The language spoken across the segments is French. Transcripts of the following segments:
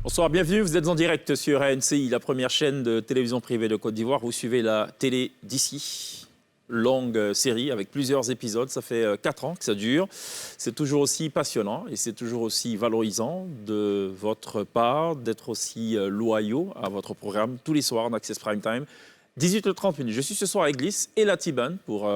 Bonsoir, bienvenue. Vous êtes en direct sur ANCI, la première chaîne de télévision privée de Côte d'Ivoire. Vous suivez la télé d'ici. Longue série avec plusieurs épisodes. Ça fait 4 ans que ça dure. C'est toujours aussi passionnant et c'est toujours aussi valorisant de votre part d'être aussi loyaux à votre programme tous les soirs en Access Prime Time. 18h30. Je suis ce soir avec Lys et Latiban pour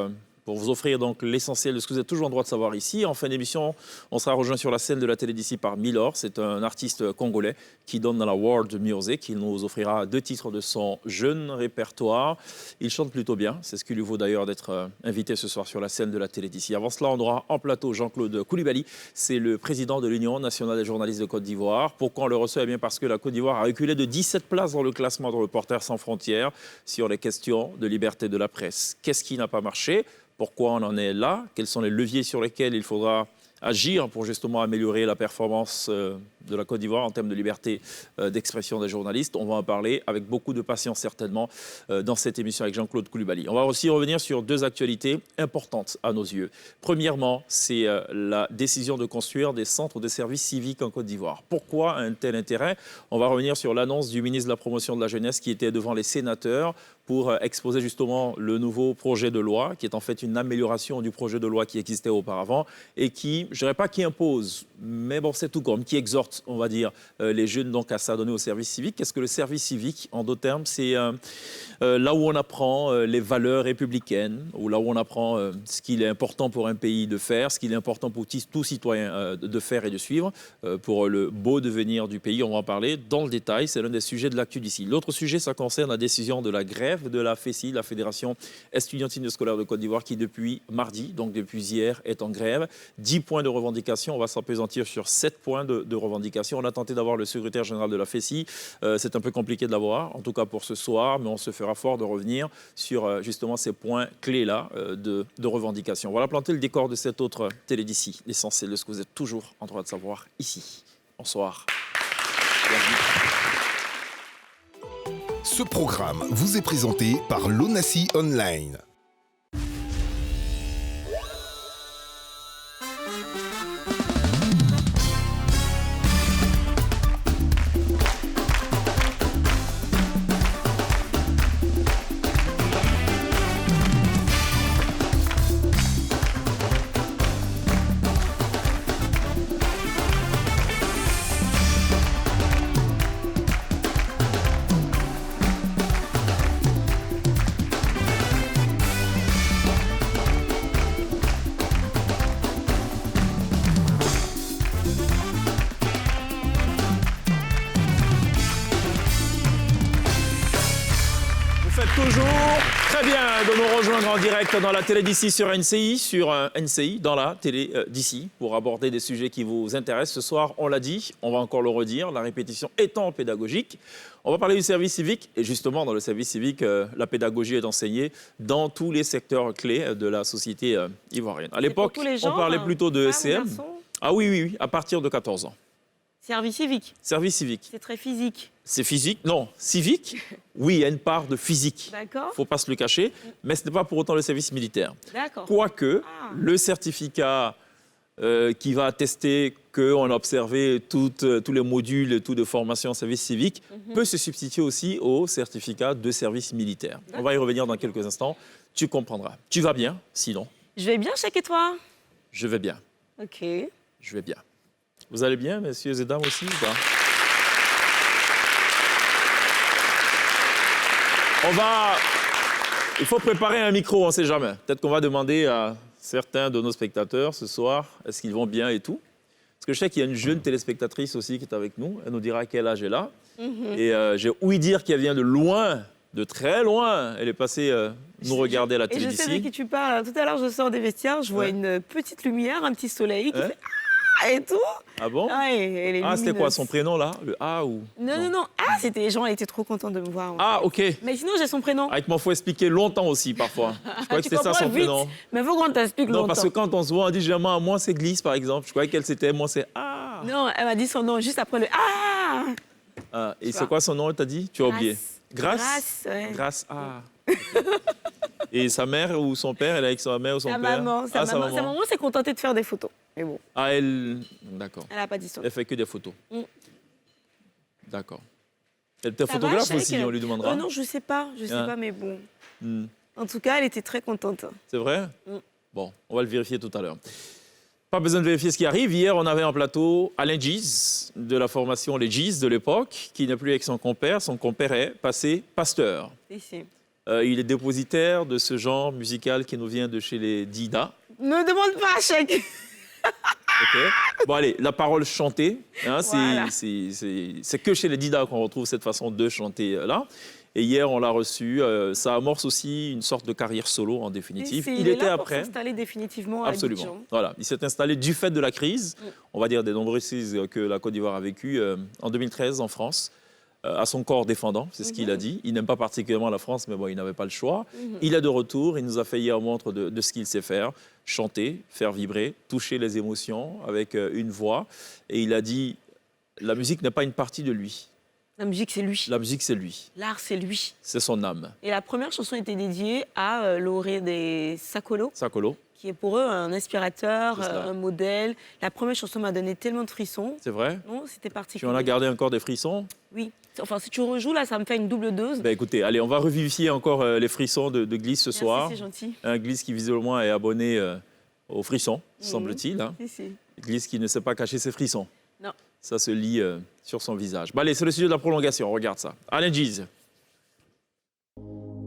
vous offrir donc l'essentiel de ce que vous êtes toujours en droit de savoir ici. En fin d'émission, on sera rejoint sur la scène de la télé d'ici par Milor. C'est un artiste congolais qui donne dans la world music. Il nous offrira 2 titres de son jeune répertoire. Il chante plutôt bien. C'est ce qui lui vaut d'ailleurs d'être invité ce soir sur la scène de la télé d'ici. Avant cela, on aura en plateau Jean-Claude Koulibaly. C'est le président de l'Union nationale des journalistes de Côte d'Ivoire. Pourquoi on le reçoit? Eh bien parce que la Côte d'Ivoire a reculé de 17 places dans le classement de Reporters sans frontières sur les questions de liberté de la presse. Qu'est-ce qui n'a pas marché? Pourquoi on en est là? Quels sont les leviers sur lesquels il faudra agir pour justement améliorer la performance de la Côte d'Ivoire en termes de liberté d'expression des journalistes? On va en parler avec beaucoup de patience certainement dans cette émission avec Jean-Claude Koulibaly. On va aussi revenir sur 2 actualités importantes à nos yeux. Premièrement, c'est la décision de construire des centres de services civiques en Côte d'Ivoire. Pourquoi un tel intérêt? On va revenir sur l'annonce du ministre de la Promotion de la Jeunesse qui était devant les sénateurs pour exposer justement le nouveau projet de loi, qui est en fait une amélioration du projet de loi qui existait auparavant et qui, je ne dirais pas qui impose, mais bon, c'est tout comme, qui exhorte, on va dire, les jeunes donc à s'adonner au service civique. Qu'est-ce que le service civique? En d'autres termes, c'est là où on apprend les valeurs républicaines, ou là où on apprend ce qu'il est important pour un pays de faire, ce qu'il est important pour tout citoyen de faire et de suivre, pour le beau devenir du pays. On va en parler dans le détail, c'est l'un des sujets de l'actu d'ici. L'autre sujet, ça concerne la décision de la grève de la FESI, la Fédération estudiantine scolaire de Côte d'Ivoire, qui depuis mardi, donc depuis hier, est en grève. 10 points de revendication, on va s'appesantir sur 7 points de revendication. On a tenté d'avoir le secrétaire général de la FESI, c'est un peu compliqué de l'avoir, en tout cas pour ce soir, mais on se fera fort de revenir sur justement ces points clés-là de revendication. Voilà planter le décor de cette autre télé d'ici, l'essentiel de ce que vous êtes toujours en droit de savoir ici. Bonsoir. Bienvenue. Ce programme vous est présenté par l'ONACI Online. En direct dans la télé d'ici sur NCI, dans la télé d'ici, pour aborder des sujets qui vous intéressent. Ce soir, on l'a dit, on va encore le redire, la répétition étant pédagogique. On va parler du service civique, et justement, dans le service civique, la pédagogie est enseignée dans tous les secteurs clés de la société ivoirienne. À l'époque, on parlait plutôt de SCM. Ah oui, à partir de 14 ans. Service civique. Service civique. C'est très physique. C'est physique? Non, civique, oui, il y a une part de physique. D'accord. Il ne faut pas se le cacher, mais ce n'est pas pour autant le service militaire. D'accord. Quoique, le certificat qui va attester qu'on a observé tous les modules et tout de formation en service civique peut se substituer aussi au certificat de service militaire. On va y revenir dans quelques instants. Tu comprendras. Tu vas bien, sinon? Je vais bien, Chèque, et toi? Je vais bien. Ok. Je vais bien. Vous allez bien, messieurs et dames aussi ou pas? Il faut préparer un micro, on ne sait jamais. Peut-être qu'on va demander à certains de nos spectateurs ce soir, est-ce qu'ils vont bien et tout? Parce que je sais qu'il y a une jeune téléspectatrice aussi qui est avec nous. Elle nous dira à quel âge elle a. Et j'ai ouï dire qu'elle vient de loin, de très loin. Elle est passée nous regarder à la télé d'ici. Et je sais de qui tu parles. Tout à l'heure, je sors des vestiaires, je vois une petite lumière, un petit soleil qui fait et tout. Ah bon? Elle est c'était quoi son prénom là? Le A ou? Non. Ah, c'était les gens, elle était trop contente de me voir. Ok. Mais sinon, j'ai son prénom. Il m'en faut expliquer longtemps aussi parfois. Je crois que c'était ça son prénom. Mais il faut qu'on t'explique longtemps. Non, parce que quand on se voit, on dit généralement, moi c'est Glisse par exemple. Je croyais qu'elle c'était, moi c'est Non, elle m'a dit son nom juste après le et c'est quoi son nom, elle t'a dit? Tu as oublié. Grâce, ouais. Grâce, Et sa mère ou son père, elle est avec sa mère ou son père? Sa maman s'est contentée de faire des photos. Mais bon. Elle... D'accord. Elle n'a pas dit ça. Elle fait que des photos. D'accord. Elle était Ça photographe va, aussi, Cheikh? on lui demandera. Non, je sais pas, Hein? mais bon. Hmm. En tout cas, elle était très contente. C'est vrai? Mm. Bon, on va le vérifier tout à l'heure. Pas besoin de vérifier ce qui arrive. Hier, on avait en plateau Alain Gies, de la formation Les Gies de l'époque, qui n'est plus avec son compère. Son compère est passé pasteur. Ici. Il est dépositaire de ce genre musical qui nous vient de chez les Dida. Ne demande pas, Cheikh. Ok. Bon, allez, la parole chantée, hein, Voilà. c'est que chez les Dida qu'on retrouve cette façon de chanter là. Et hier, on l'a reçu. Ça amorce aussi une sorte de carrière solo, en définitive. Il est était là pour après. s'installer définitivement à Absolument. Abidjan. Voilà, il s'est installé du fait de la crise, Mm. on va dire des nombreuses crises que la Côte d'Ivoire a vécues en 2013 en France, à son corps défendant, c'est ce qu'il a dit. Il n'aime pas particulièrement la France, mais bon, il n'avait pas le choix. Il est de retour, il nous a fait hier montre de ce qu'il sait faire, chanter, faire vibrer, toucher les émotions avec une voix. Et il a dit, la musique n'est pas une partie de lui. La musique, c'est lui. La musique, c'est lui, L'art, c'est lui. c'est son âme. Et la première chanson était dédiée à Lauré des Sakolo, Sakolo, qui est pour eux un inspirateur, C'est cela. un modèle. La première chanson m'a donné tellement de frissons. c'est vrai? Non, c'était Tu particulier. en as gardé encore des frissons? Oui. Enfin, si tu rejoues, là, ça me fait une double dose. Ben écoutez, allez, on va revivifier encore les frissons de Gliss ce Merci, soir. c'est gentil. Un Gliss qui visiblement est abonné aux frissons, semble-t-il. Hein. Si. Gliss qui ne sait pas cacher ses frissons. Non. Ça se lit sur son visage. Bon, allez, c'est le sujet de la prolongation, regarde ça. Alain Gies.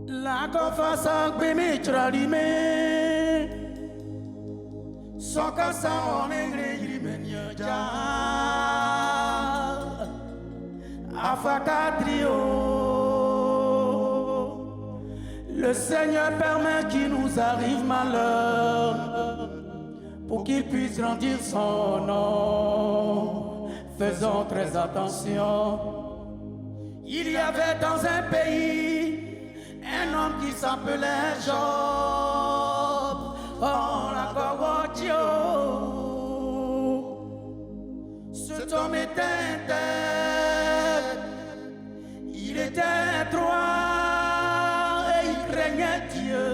La confasa gbemi tralime Soka sa onengre yirime nyoja Afakadrio Le Seigneur permet qu'il nous arrive malheur pour qu'il puisse grandir son nom. Faisons très attention. Il y avait dans un pays un homme qui s'appelait Job. Oh, la Kawatio. Cet homme était intègre. Il était droit et il craignait Dieu.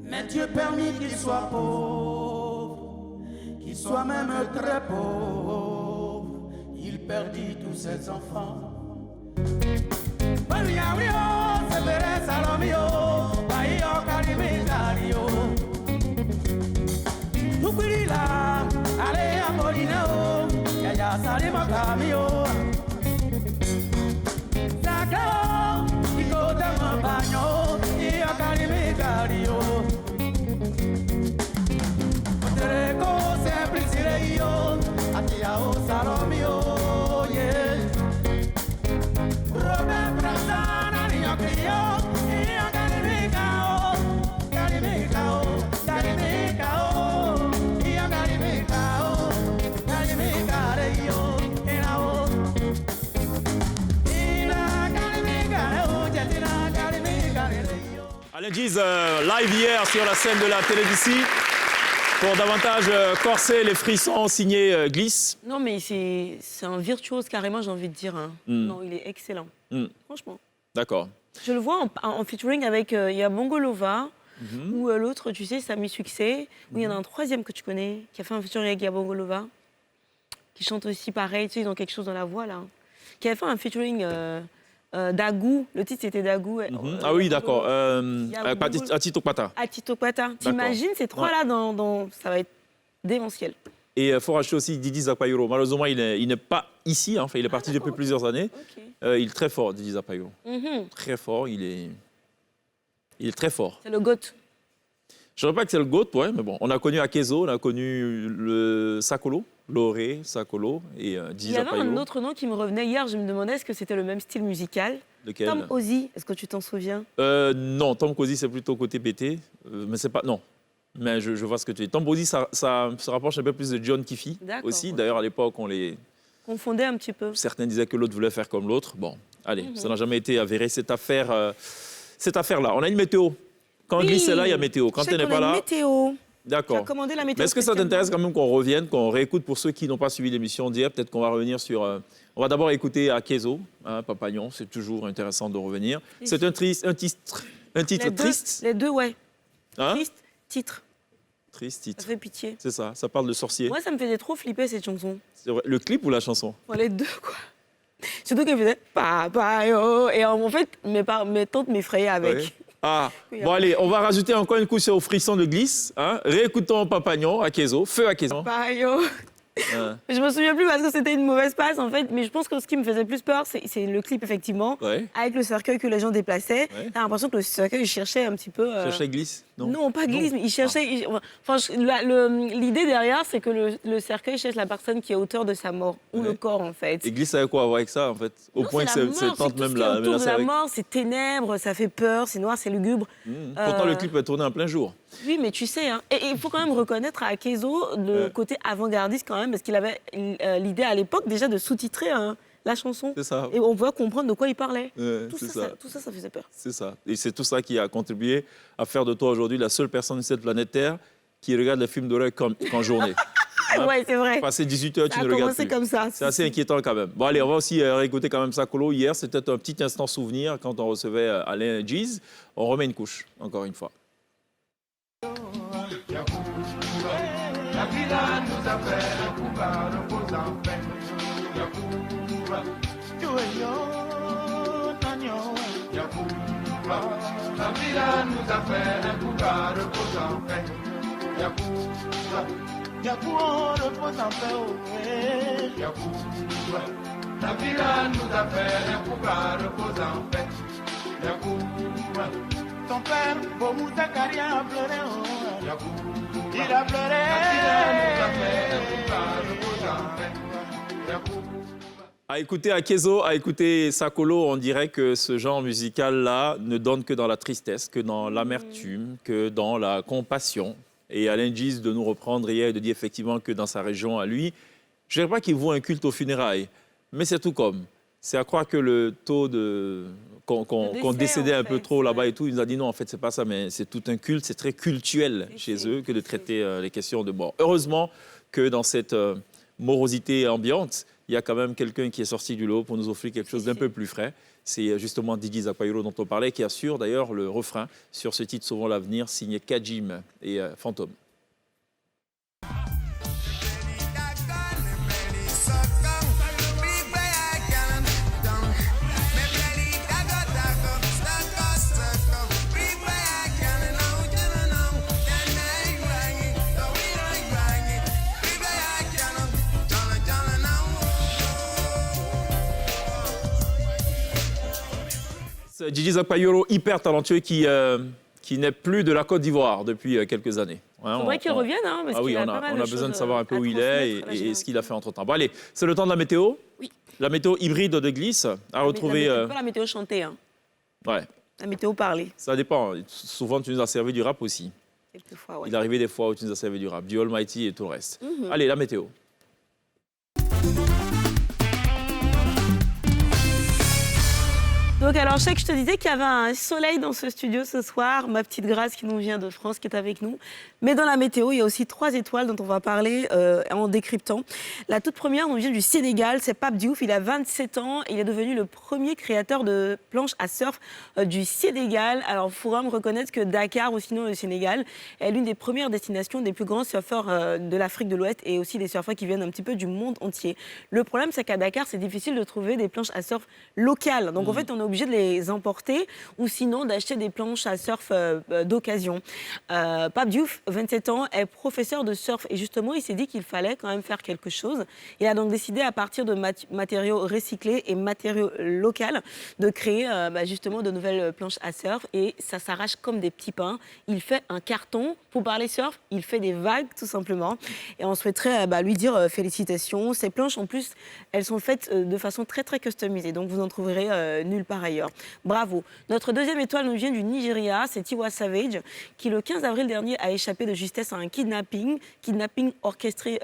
Mais Dieu permit qu'il soit pauvre, qu'il soit même très pauvre. Il perdit tous ses enfants. Alain Gies, live hier sur la scène de la télé d'ici, pour davantage corser les frissons signés Gliss. Non, mais c'est un virtuose carrément, j'ai envie de dire. Hein. Non, il est excellent. Franchement. D'accord. Je le vois en featuring avec, il y a Bongolova, ou l'autre, tu sais, Sami Succès, ou il y en a un troisième que tu connais, qui a fait un featuring avec Bongolova, qui chante aussi pareil, tu sais, ils ont quelque chose dans la voix, là. Qui a fait un featuring Dagou, le titre c'était Dagou. Ah oui, d'accord. Bongo- Atito Pata. À Tito Quata. T'imagines ces trois-là dans... Ça va être démentiel. Et il faut rajouter aussi Didi Zapayoro. Malheureusement, il n'est pas ici. Enfin, il est parti depuis plusieurs années. Ok. Il est très fort, Didi Zapayoro. Très fort. Il est très fort. C'est le GOAT. Je ne dirais pas que c'est le GOAT, ouais, mais bon. On a connu Akezo, on a connu le Sakolo, Loré, Sakolo et Didi Il y avait Zapayoro. un autre nom qui me revenait hier, je me demandais est-ce que c'était le même style musical. Lequel? Tom Ozzy, est-ce que tu t'en souviens? Non, Tom Cozy, c'est plutôt côté BT. Mais c'est pas... Non. Mais je vois ce que tu dis. Tom Cozy, ça se rapproche un peu plus de John Kiffy D'accord, aussi. ok. D'ailleurs, à l'époque, Confondait un petit peu. certains disaient que l'autre voulait faire comme l'autre. Bon, allez, ça n'a jamais été avéré, cette affaire-là. On a une météo. Quand Oui. Gliss est là, il y a météo. Quand Je sais elle n'est qu'on a pas une là, météo. Tu as d'accord. commandé la météo. Mais est-ce que ça spécialement. t'intéresse quand même qu'on revienne, qu'on réécoute pour ceux qui n'ont pas suivi l'émission d'hier? Peut-être qu'on va revenir sur... On va d'abord écouter Akezo, Papagnon. C'est toujours intéressant de revenir. Oui. C'est un titre Les deux- triste. Les deux, ouais. Hein? Triste, titre. Triste Ça titre. fait pitié. C'est ça, ça parle de sorcier. Moi, ça me faisait trop flipper cette chanson. C'est vrai. Le clip ou la chanson? Enfin, les deux, quoi. Surtout qu'elle faisait papa yo. Et en fait, mes tantes m'effrayaient avec. Ouais. Ah, bon allez, on va rajouter encore une couche au frisson de glisse. Hein. Réécoutons Papagnon à Kézo, feu à Kézo. Papa yo. Je me souviens plus parce que c'était une mauvaise passe en fait, mais je pense que ce qui me faisait plus peur, c'est le clip effectivement, Ouais. avec le cercueil que les gens déplaçaient. Ouais. T'as l'impression que le cercueil il cherchait un petit peu. Cherchez glisse? Non, pas glisse, mais il cherchait. L'idée derrière, c'est que le cercueil cherche la personne qui est auteur de sa mort, ou Ouais. le corps en fait. Et glisse avec quoi à voir avec ça en fait? Au Non, point que c'est la c'est mort, tente tout même ce qui est là. autour de la mort, c'est ténèbres, ça fait peur, c'est noir, c'est lugubre. Pourtant le clip est tourné en plein jour. Oui, mais tu sais, hein, et il faut quand même reconnaître à Kézo le côté avant-gardiste quand même, parce qu'il avait l'idée à l'époque déjà de sous-titrer la chanson. C'est ça. Et on pouvait comprendre de quoi il parlait. Tout c'est ça, ça faisait peur. C'est ça. Et c'est tout ça qui a contribué à faire de toi aujourd'hui la seule personne sur cette planète Terre qui regarde les films d'horreur qu'en journée. Hein? Ouais, c'est vrai. Passé 18 heures, tu Ça a ne regardes commencé plus. comme ça. C'est assez inquiétant quand même. Bon, allez, on va aussi réécouter quand même Sakolo. Hier, c'était un petit instant souvenir quand on recevait Alain Giz. On remet une couche, encore une fois. La vida nous a fait un coup par le beaux enfants. Yakuba, tu es yo, Nanyo. Yakuba, la vida nous a fait un coup par le beaux enfants. Yakuba, Yakuba, le beaux enfants. Yakuba, la vida nous a fait un coup par le beaux enfants. Yakuba, ton père, Bomou Zakaria, a pleuré. Yakuba. Il a pleuré. À écouter Akezo, à écouter Sakolo, on dirait que ce genre musical-là ne donne que dans la tristesse, que dans l'amertume, que dans la compassion. Et Alain Giz de nous reprendre hier et de dire effectivement que dans sa région à lui, je ne dirais pas qu'il voue un culte aux funérailles, mais c'est tout comme. C'est à croire que le taux de... qu'on décédait un peu trop là-bas et tout, il nous a dit non, en fait, c'est pas ça, mais c'est tout un culte, c'est très cultuel chez eux que de traiter les questions de mort. Heureusement que dans cette morosité ambiante, il y a quand même quelqu'un qui est sorti du lot pour nous offrir quelque chose d'un peu plus frais. C'est justement Didi Zakpayoro dont on parlait, qui assure d'ailleurs le refrain sur ce titre Sauvons l'avenir, signé Kajim et Fantôme. Didi Zakpayoro, hyper talentueux, qui n'est plus de la Côte d'Ivoire depuis quelques années. Il faudrait qu'il revienne, hein, parce qu'il on a besoin de savoir un peu où il est et ce qu'il a fait entre-temps. Bon, allez, c'est le temps de la météo. Oui. La météo hybride de glisse à retrouver... Pas la météo chantée, hein. Ouais, La météo parlée, ça dépend. Souvent, tu nous as servi du rap aussi. quelquefois, ouais. Il est arrivé des fois où tu nous as servi du rap, du Almighty et tout le reste. Allez, la météo. Donc alors, je sais que je te disais qu'il y avait un soleil dans ce studio ce soir, ma petite Grâce qui nous vient de France, qui est avec nous. Mais dans la météo, il y a aussi 3 étoiles dont on va parler en décryptant. La toute première nous vient du Sénégal, c'est Pape Diouf, il a 27 ans et il est devenu le premier créateur de planches à surf du Sénégal. Alors, il faudra me reconnaître que Dakar, ou sinon le Sénégal, est l'une des premières destinations des plus grands surfeurs de l'Afrique de l'Ouest et aussi des surfeurs qui viennent un petit peu du monde entier. Le problème, c'est qu'à Dakar, c'est difficile de trouver des planches à surf locales. Donc, en fait, on est obligé de les importer ou sinon d'acheter des planches à surf d'occasion. Pape Diouf, 27 ans, est professeur de surf et justement, il s'est dit qu'il fallait quand même faire quelque chose. Il a donc décidé, à partir de matériaux recyclés et matériaux locaux, de créer justement de nouvelles planches à surf et ça s'arrache comme des petits pains. Il fait un carton. Pour parler surf, il fait des vagues tout simplement. Et on souhaiterait lui dire félicitations. Ces planches, en plus, elles sont faites de façon très très customisée. Donc vous n'en trouverez nulle part ailleurs. Bravo. Notre deuxième étoile nous vient du Nigeria, c'est Tiwa Savage, qui le 15 avril dernier a échappé de justesse à un kidnapping orchestré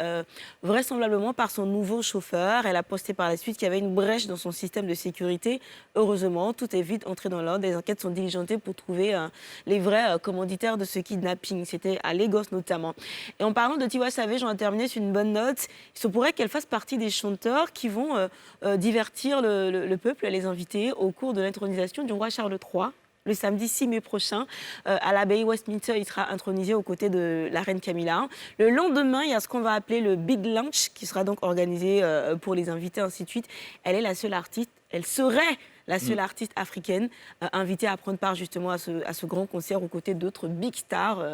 vraisemblablement par son nouveau chauffeur. Elle a posté par la suite qu'il y avait une brèche dans son système de sécurité. Heureusement, tout est vite entré dans l'ordre. Des enquêtes sont diligentées pour trouver les vrais commanditaires de ce kidnapping. C'était à Lagos notamment. Et en parlant de Tiwa Savage, on va terminer sur une bonne note. Il se pourrait qu'elle fasse partie des chanteurs qui vont divertir le peuple et les invités au cours de l'intronisation du roi Charles III le samedi 6 mai prochain. À l'abbaye Westminster, il sera intronisé aux côtés de la reine Camilla. Le lendemain, il y a ce qu'on va appeler le Big Lunch qui sera donc organisé pour les invités, ainsi de suite. Elle est la seule artiste, elle serait la seule artiste africaine invitée à prendre part justement à ce grand concert aux côtés d'autres big stars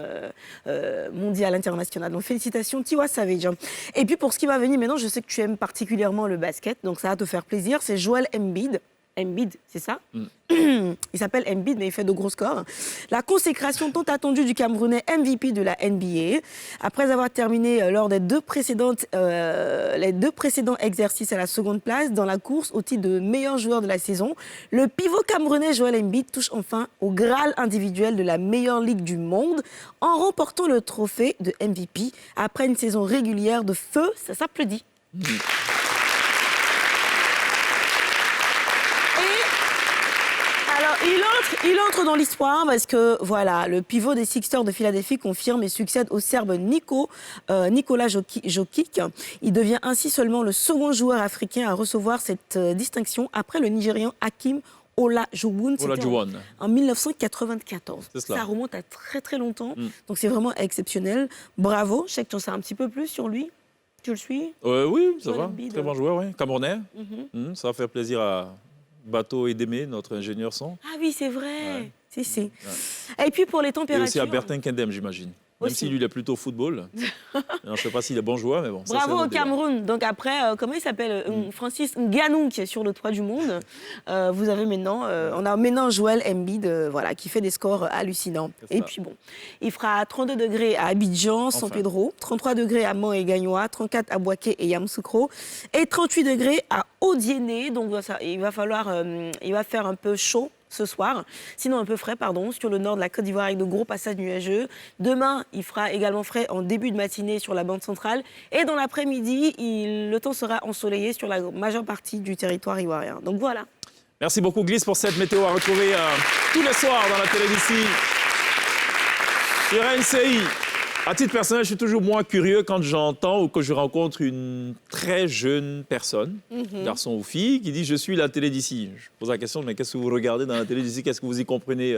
mondiales, internationales. Donc félicitations Tiwa Savage. Et puis pour ce qui va venir maintenant, je sais que tu aimes particulièrement le basket, donc ça va te faire plaisir, c'est Joel Embiid. Embiid, c'est ça? Il s'appelle Embiid, mais il fait de gros scores. La consécration tant attendue du Camerounais MVP de la NBA. Après avoir terminé lors des deux précédents exercices à la seconde place dans la course au titre de meilleur joueur de la saison, le pivot camerounais Joel Embiid touche enfin au Graal individuel de la meilleure ligue du monde en remportant le trophée de MVP après une saison régulière de feu. Ça s'applaudit. Alors, il entre dans l'histoire parce que, voilà, le pivot des Sixers de Philadelphie confirme et succède au Serbe Nikola Jokic. Il devient ainsi seulement le second joueur africain à recevoir cette distinction après le Nigérian Hakim Olajuwon. En 1994. Ça remonte à très très longtemps, donc c'est vraiment exceptionnel. Bravo, je sais que tu en sais un petit peu plus sur lui. Tu le suis? Oui, ça va. Très bon joueur, oui. Camerounais. Ça va faire plaisir à Bateau et Démé, notre ingénieur son. Ah oui, c'est vrai. Ouais. Si. Ouais. Et puis pour les températures... Et aussi à Bertin Kendem, j'imagine. Même si lui, il est plutôt football. Je ne sais pas s'il est bon joueur, mais bon. Bravo au Cameroun. Donc après, comment il s'appelle Francis Ngannou, qui est sur le toit du monde. Vous avez maintenant... on a maintenant Joel Embiid, qui fait des scores hallucinants. Et puis bon, il fera 32 degrés à Abidjan, San Pedro, 33 degrés à Mans et Gagnoa, 34 à Boaké et Yamoussoukro, et 38 degrés à Odiéné. Donc il va faire un peu chaud ce soir, sinon un peu frais, sur le nord de la Côte d'Ivoire avec de gros passages nuageux. Demain, il fera également frais en début de matinée sur la bande centrale. Et dans l'après-midi, le temps sera ensoleillé sur la majeure partie du territoire ivoirien. Donc voilà. Merci beaucoup, Gliss, pour cette météo à retrouver tous les soirs dans la télé d'ici sur NCI. À titre personnel, je suis toujours moins curieux quand j'entends ou que je rencontre une très jeune personne, garçon ou fille, qui dit « je suis la télé d'ici ». Je pose la question, mais qu'est-ce que vous regardez dans la télé d'ici? Qu'est-ce que vous y comprenez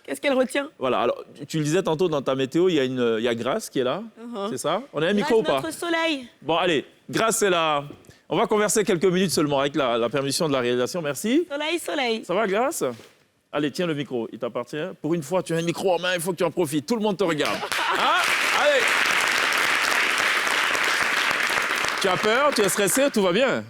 Qu'est-ce qu'elle retient? Voilà, alors tu le disais tantôt dans ta météo, il y a Grace qui est là, c'est ça? On a un micro ou pas? Notre soleil. Bon, allez, Grace est là. On va converser quelques minutes seulement avec la permission de la réalisation, merci. Soleil. Ça va, Grace? Allez, tiens le micro, il t'appartient. Pour une fois, tu as un micro en main, il faut que tu en profites. Tout le monde te regarde. Hein? Allez! Tu as peur? Tu es stressée? Tout va bien?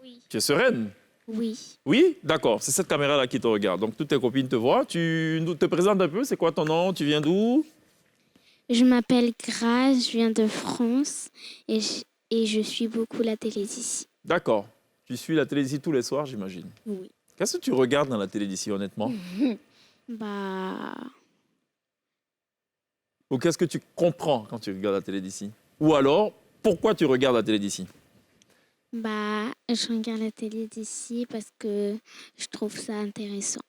Oui. Tu es sereine? Oui. Oui? D'accord, c'est cette caméra-là qui te regarde. Donc, toutes tes copines te voient. Tu te présentes un peu, c'est quoi ton nom? Tu viens d'où? Je m'appelle Grace, je viens de France et je suis beaucoup la télé d'ici. D'accord. Tu suis la télé d'ici tous les soirs, j'imagine? Oui. Qu'est-ce que tu regardes dans la télé d'ici, honnêtement? Ou qu'est-ce que tu comprends quand tu regardes la télé d'ici? Ou alors, pourquoi tu regardes la télé d'ici? Je regarde la télé d'ici parce que je trouve ça intéressant.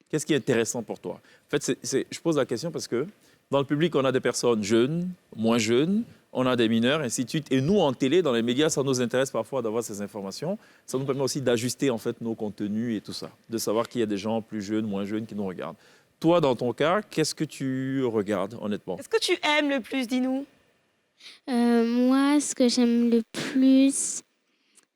Qu'est-ce qui est intéressant pour toi? En fait, je pose la question parce que dans le public, on a des personnes jeunes, moins jeunes, on a des mineurs, ainsi de suite. Et nous, en télé, dans les médias, ça nous intéresse parfois d'avoir ces informations. Ça nous permet aussi d'ajuster en fait nos contenus et tout ça, de savoir qu'il y a des gens plus jeunes, moins jeunes qui nous regardent. Toi, dans ton cas, qu'est-ce que tu regardes, honnêtement? Qu'est-ce que tu aimes le plus, dis-nous? Moi, ce que j'aime le plus,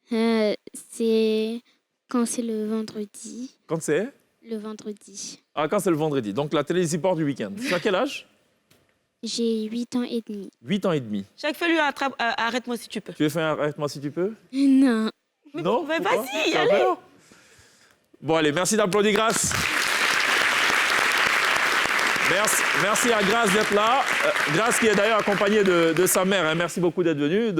c'est quand c'est le vendredi. Quand c'est? Le vendredi. Ah, quand c'est le vendredi. Donc, la télé d'ici part du week-end. Tu as quel âge? J'ai 8 ans et demi. 8 ans et demi. Chaque fois, lui, arrête-moi si tu peux. Tu veux faire un arrête-moi si tu peux? Non. Non? Mais vas-y, allez. Bon, allez, merci d'applaudir Grace. Merci à Grace d'être là. Grace qui est d'ailleurs accompagnée de sa mère. Hein. Merci beaucoup d'être venue.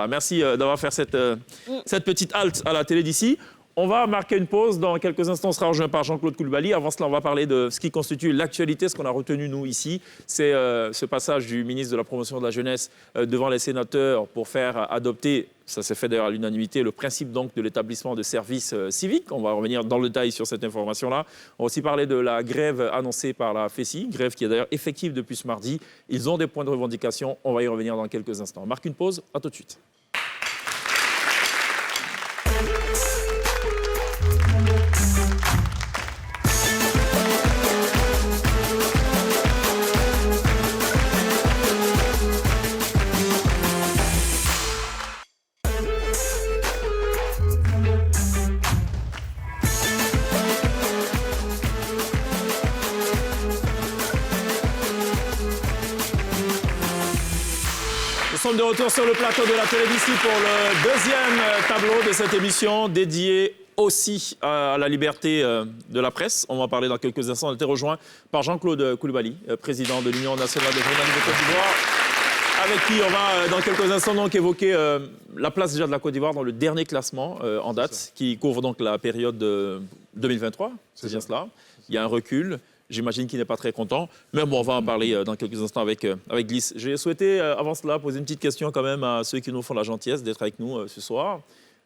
Merci d'avoir fait cette petite halte à la télé d'ici. On va marquer une pause. Dans quelques instants, on sera rejoint par Jean-Claude Koulibaly. Avant cela, on va parler de ce qui constitue l'actualité. Ce qu'on a retenu, nous, ici, c'est ce passage du ministre de la Promotion de la Jeunesse devant les sénateurs pour faire adopter, ça s'est fait d'ailleurs à l'unanimité, le principe donc de l'établissement de services civiques. On va revenir dans le détail sur cette information-là. On va aussi parler de la grève annoncée par la FESI, grève qui est d'ailleurs effective depuis ce mardi. Ils ont des points de revendication. On va y revenir dans quelques instants. On marque une pause. À tout de suite. sommes de retour sur le plateau de la télé d'ici pour le deuxième tableau de cette émission dédiée aussi à la liberté de la presse. On va en parler dans quelques instants. On a été rejoint par Jean-Claude Koulibaly, président de l'Union nationale des journalistes de Côte d'Ivoire, avec qui on va dans quelques instants donc évoquer la place déjà de la Côte d'Ivoire dans le dernier classement en date, qui couvre donc la période de 2023. C'est bien cela. Il y a un recul. J'imagine qu'il n'est pas très content. Mais bon, on va en parler dans quelques instants avec Glisse. J'ai souhaité, avant cela, poser une petite question quand même à ceux qui nous font la gentillesse d'être avec nous ce soir.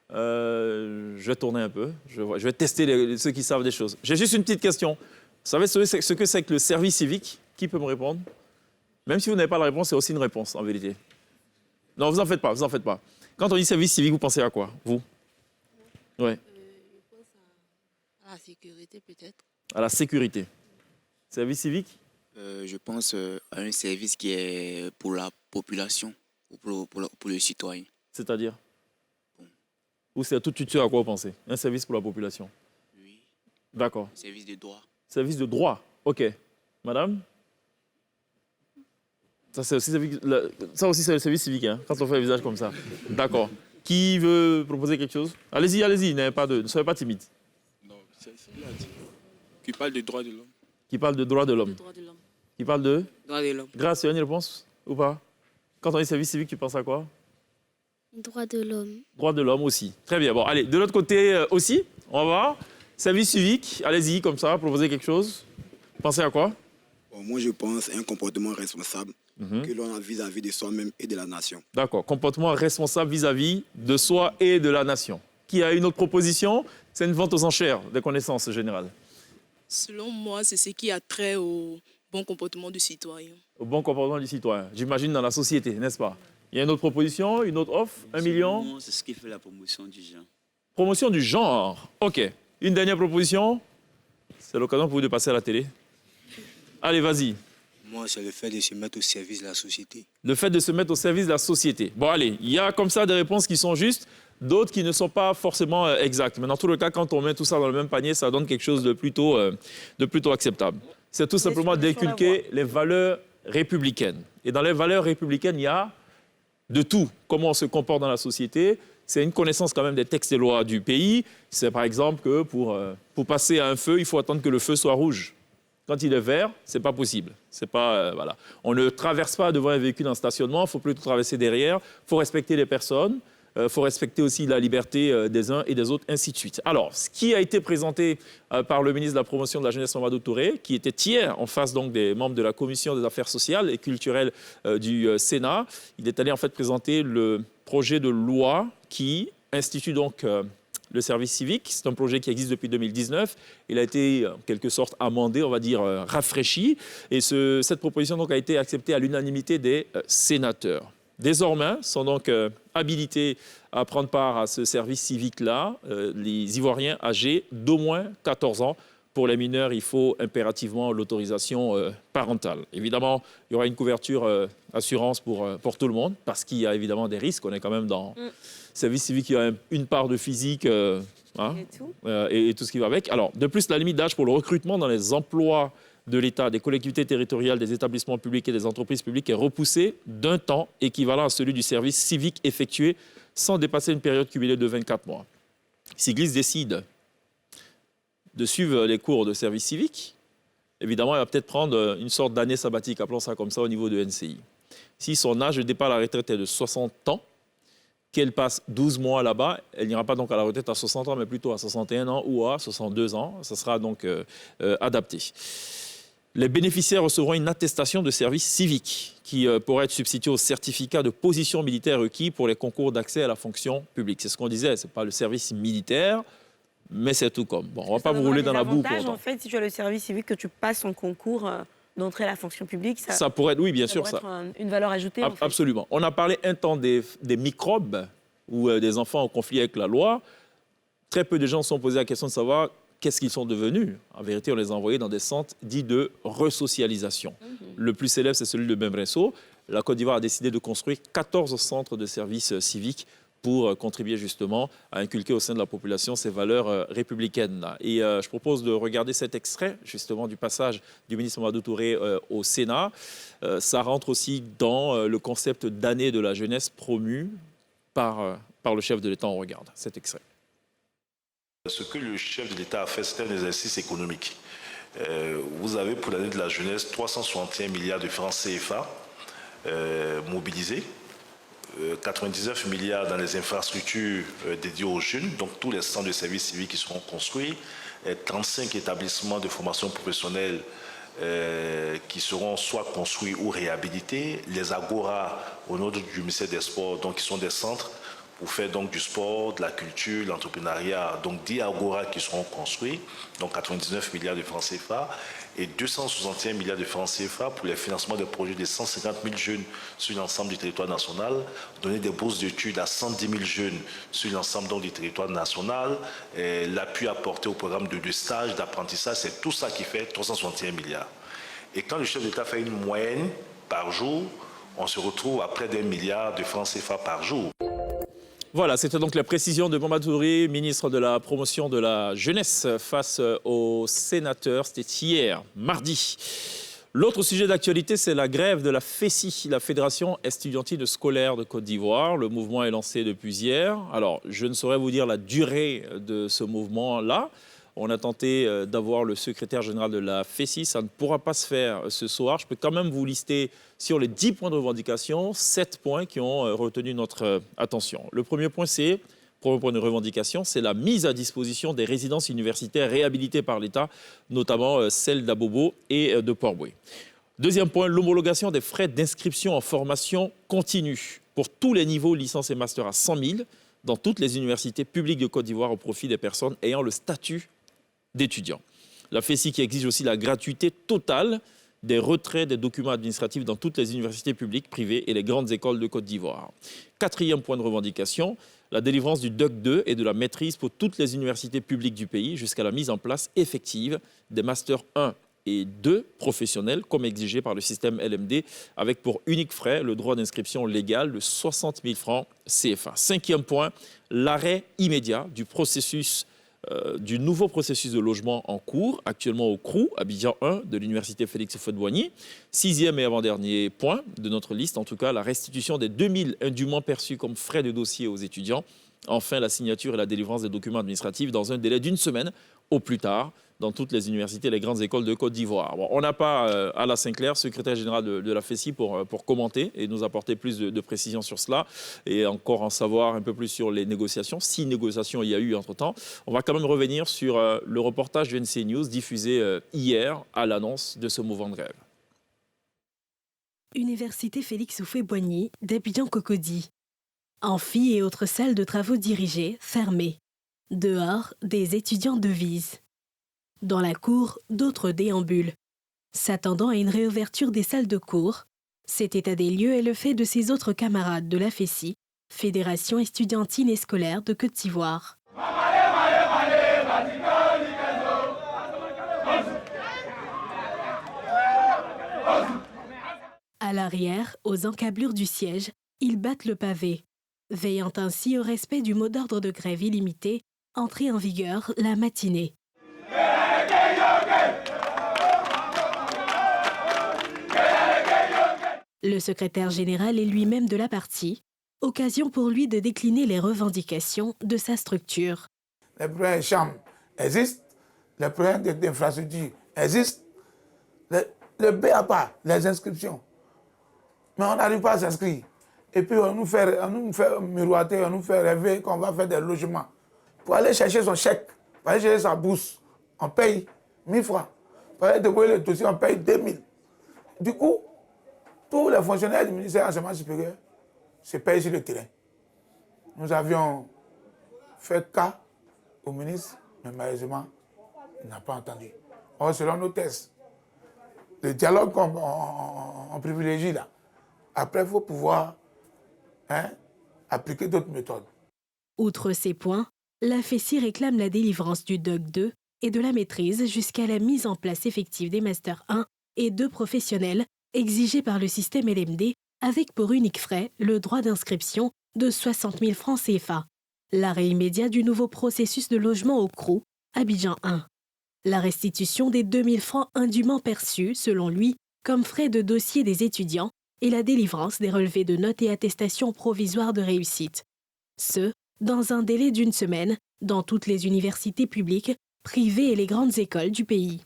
Je vais tourner un peu. Je vais tester ceux qui savent des choses. J'ai juste une petite question. Vous savez ce que c'est que le service civique? Qui peut me répondre? Même si vous n'avez pas la réponse, c'est aussi une réponse, en vérité. Non, vous en faites pas, vous en faites pas. Quand on dit service civique, vous pensez à quoi, vous? Ouais. Je pense à la sécurité, peut-être. À la sécurité. Service civique? Je pense à un service qui est pour la population, ou pour le citoyen. C'est-à-dire? Ou c'est tout de suite à quoi vous pensez? Un service pour la population? Oui. D'accord. Service de droit. Service de droit, ok. Madame? Ça, c'est aussi, c'est le service civique, hein, quand on fait un visage comme ça. D'accord. Qui veut proposer quelque chose? Allez-y, ne soyez pas timide. Non, c'est qui parle de droits de l'homme. Qui parle de droits de l'homme. Qui parle de? Droit de l'homme. Grâce, tu as une réponse ou pas? Quand on dit service civique, tu penses à quoi? Droit de l'homme. Droits de l'homme aussi. Très bien. Bon, allez, de l'autre côté aussi, on va voir. Service civique, allez-y, comme ça, proposer quelque chose. Pensez à quoi? Bon, moi, je pense à un comportement responsable que l'on a vis-à-vis de soi-même et de la nation. D'accord. Comportement responsable vis-à-vis de soi et de la nation. Qui a une autre proposition? C'est une vente aux enchères des connaissances générales. Selon moi, c'est ce qui a trait au bon comportement du citoyen. Au bon comportement du citoyen. J'imagine dans la société, n'est-ce pas? Il y a une autre proposition, une autre offre, 1 million? C'est ce qui fait la promotion du genre. Promotion du genre. OK. Une dernière proposition? C'est l'occasion pour vous de passer à la télé. Allez, vas-y. Moi, c'est le fait de se mettre au service de la société. Le fait de se mettre au service de la société. Bon, allez, il y a comme ça des réponses qui sont justes, d'autres qui ne sont pas forcément exactes. Mais dans tout le cas, quand on met tout ça dans le même panier, ça donne quelque chose de plutôt acceptable. C'est tout simplement d'inculquer les valeurs républicaines. Et dans les valeurs républicaines, il y a de tout. Comment on se comporte dans la société. C'est une connaissance quand même des textes et lois du pays. C'est par exemple que pour passer à un feu, il faut attendre que le feu soit rouge. Quand il est vert, c'est pas possible. C'est pas, voilà. On ne traverse pas devant un véhicule en stationnement, il faut plutôt traverser derrière. Il faut respecter les personnes, il faut respecter aussi la liberté des uns et des autres, ainsi de suite. Alors, ce qui a été présenté par le ministre de la Promotion de la Jeunesse, Mamadou Touré, qui était hier en face donc, des membres de la Commission des Affaires sociales et culturelles du Sénat, il est allé en fait présenter le projet de loi qui institue donc le service civique. C'est un projet qui existe depuis 2019. Il a été, en quelque sorte, amendé, on va dire, rafraîchi. Et cette proposition donc, a été acceptée à l'unanimité des sénateurs. Désormais, sont donc habilités à prendre part à ce service civique-là les Ivoiriens âgés d'au moins 14 ans. Pour les mineurs, il faut impérativement l'autorisation parentale. Évidemment, il y aura une couverture assurance pour tout le monde, parce qu'il y a évidemment des risques. On est quand même dans service civique, il y a une part de physique et tout ce qui va avec. Alors, de plus, la limite d'âge pour le recrutement dans les emplois de l'État, des collectivités territoriales, des établissements publics et des entreprises publiques est repoussée d'un temps équivalent à celui du service civique effectué sans dépasser une période cumulée de 24 mois. Si Glisse décide de suivre les cours de service civique, évidemment, elle va peut-être prendre une sorte d'année sabbatique, appelons ça comme ça, au niveau de NCI. Si son âge de départ à la retraite est de 60 ans, qu'elle passe 12 mois là-bas, elle n'ira pas donc à la retraite à 60 ans, mais plutôt à 61 ans ou à 62 ans. Ça sera donc adapté. Les bénéficiaires recevront une attestation de service civique qui pourrait être substituée au certificat de position militaire requis pour les concours d'accès à la fonction publique. C'est ce qu'on disait, ce n'est pas le service militaire, mais c'est tout comme. Bon, on ne va pas vous rouler dans la boue pour autant. En fait, si tu as le service civique, que tu passes ton concours d'entrée à la fonction publique, ça pourrait être, oui, bien sûr, ça. Une valeur ajoutée. En fait. Absolument. On a parlé un temps des microbes ou des enfants en conflit avec la loi. Très peu de gens se sont posés la question de savoir qu'est-ce qu'ils sont devenus. En vérité, on les a envoyés dans des centres dits de resocialisation. Le plus célèbre, c'est celui de Bemresso. La Côte d'Ivoire a décidé de construire 14 centres de services civiques pour contribuer justement à inculquer au sein de la population ces valeurs républicaines-là. Et je propose de regarder cet extrait justement du passage du ministre Mamadou Touré au Sénat. Ça rentre aussi dans le concept d'année de la jeunesse promu par le chef de l'État. On regarde cet extrait. Ce que le chef de l'État a fait, c'est un exercice économique. Vous avez pour l'année de la jeunesse 361 milliards de francs CFA mobilisés, 99 milliards dans les infrastructures dédiées aux jeunes, donc tous les centres de services civiques qui seront construits, 35 établissements de formation professionnelle qui seront soit construits ou réhabilités, les Agora au nom du ministère des Sports, donc qui sont des centres pour faire donc du sport, de la culture, l'entrepreneuriat, donc 10 Agora qui seront construits, donc 99 milliards de francs CFA, et 261 milliards de francs CFA pour les financements de projets de 150 000 jeunes sur l'ensemble du territoire national, donner des bourses d'études à 110 000 jeunes sur l'ensemble du territoire national, l'appui apporté au programme de stage, d'apprentissage, c'est tout ça qui fait 361 milliards. Et quand le chef d'État fait une moyenne par jour, on se retrouve à près d'1 milliard de francs CFA par jour. Voilà, c'était donc la précision de Mamadou Touré, ministre de la Promotion de la Jeunesse, face aux sénateurs. C'était hier, mardi. L'autre sujet d'actualité, c'est la grève de la FESI, la Fédération estudiantine scolaire de Côte d'Ivoire. Le mouvement est lancé depuis hier. Alors, je ne saurais vous dire la durée de ce mouvement-là. On a tenté d'avoir le secrétaire général de la FESI. Ça ne pourra pas se faire ce soir. Je peux quand même vous lister sur les 10 points de revendication, 7 points qui ont retenu notre attention. Le premier point de revendication, c'est la mise à disposition des résidences universitaires réhabilitées par l'État, notamment celles d'Abobo et de Port-Boué. Deuxième point, l'homologation des frais d'inscription en formation continue pour tous les niveaux licence et master à 100 000 dans toutes les universités publiques de Côte d'Ivoire au profit des personnes ayant le statut d'étudiants. La FESI qui exige aussi la gratuité totale des retraits des documents administratifs dans toutes les universités publiques, privées et les grandes écoles de Côte d'Ivoire. Quatrième point de revendication, la délivrance du DUC 2 et de la maîtrise pour toutes les universités publiques du pays jusqu'à la mise en place effective des masters 1 et 2 professionnels comme exigé par le système LMD avec pour unique frais le droit d'inscription légal de 60 000 francs CFA. Cinquième point, l'arrêt immédiat du nouveau processus de logement en cours, actuellement au CRU, Abidjan 1 de l'Université Félix Houphouët-Boigny. Sixième et avant-dernier point de notre liste, en tout cas, la restitution des 2 000 indûment perçus comme frais de dossier aux étudiants. Enfin, la signature et la délivrance des documents administratifs dans un délai d'1 semaine au plus tard dans toutes les universités et les grandes écoles de Côte d'Ivoire. Bon, on n'a pas Alain Sinclair, secrétaire général de la FESI, pour commenter et nous apporter plus de précisions sur cela et encore en savoir un peu plus sur les négociations, si négociations il y a eu entre-temps. On va quand même revenir sur le reportage de NC News diffusé hier à l'annonce de ce mouvement de grève. Université Félix Houphouët-Boigny d'Abidjan-Cocody. Amphi et autres salles de travaux dirigées, fermées. Dehors, des étudiants devisent. Dans la cour, d'autres déambulent. S'attendant à une réouverture des salles de cours, cet état des lieux est le fait de ses autres camarades de la FESI, Fédération estudiantine et scolaire de Côte d'Ivoire. À l'arrière, aux encablures du siège, ils battent le pavé, veillant ainsi au respect du mot d'ordre de grève illimité, entré en vigueur la matinée. Le secrétaire général est lui-même de la partie, occasion pour lui de décliner les revendications de sa structure. Les problèmes de chambres existent, les problèmes d'infrastructure existent, le BAPA, les inscriptions. Mais on n'arrive pas à s'inscrire. Et puis on nous fait miroiter, on nous fait rêver qu'on va faire des logements. Pour aller chercher son chèque, pour aller chercher sa bourse, on paye 1 000 francs. Pour aller déposer le dossier, on paye 2 000. Du coup, tous les fonctionnaires du ministère de l'Enseignement supérieur se payent sur le terrain. Nous avions fait cas au ministre, mais malheureusement, il n'a pas entendu. Or, selon nos tests, le dialogue qu'on privilégie là, après, il faut pouvoir appliquer d'autres méthodes. Outre ces points, la FESI réclame la délivrance du DUC 2 et de la maîtrise jusqu'à la mise en place effective des Masters 1 et 2 professionnels exigés par le système LMD avec pour unique frais le droit d'inscription de 60 000 francs CFA. L'arrêt immédiat du nouveau processus de logement au CROU, Abidjan 1. La restitution des 2 000 francs indûment perçus, selon lui, comme frais de dossier des étudiants et la délivrance des relevés de notes et attestations provisoires de réussite. Ce, dans un délai d'1 semaine, dans toutes les universités publiques, privées et les grandes écoles du pays.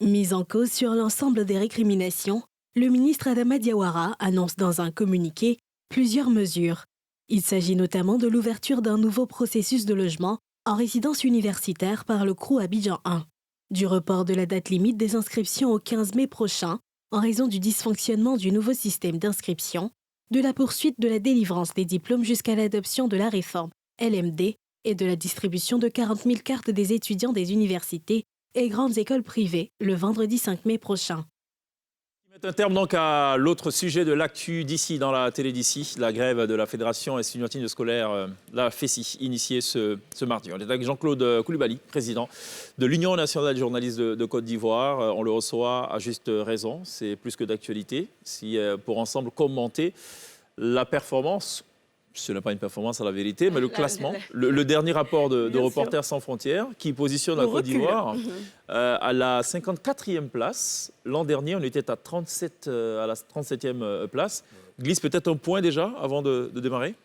Mise en cause sur l'ensemble des récriminations, le ministre Adama Diawara annonce dans un communiqué plusieurs mesures. Il s'agit notamment de l'ouverture d'un nouveau processus de logement en résidence universitaire par le CROU Abidjan 1, du report de la date limite des inscriptions au 15 mai prochain en raison du dysfonctionnement du nouveau système d'inscription, de la poursuite de la délivrance des diplômes jusqu'à l'adoption de la réforme LMD et de la distribution de 40 000 cartes des étudiants des universités et grandes écoles privées le vendredi 5 mai prochain. Un terme donc à l'autre sujet de l'actu d'ici dans la télé d'ici, la grève de la Fédération estudiantine scolaire, la FESI, initiée ce mardi. On est avec Jean-Claude Coulibaly, président de l'Union nationale des journalistes de Côte d'Ivoire. On le reçoit à juste raison, c'est plus que d'actualité. Pour ensemble commenter la performance, ce n'est pas une performance à la vérité, mais le classement, le dernier rapport de Reporters sans frontières qui positionne la Côte d'Ivoire à la 54e place. L'an dernier, on était à 37, à la 37e place. Glisse peut-être un point déjà avant de démarrer.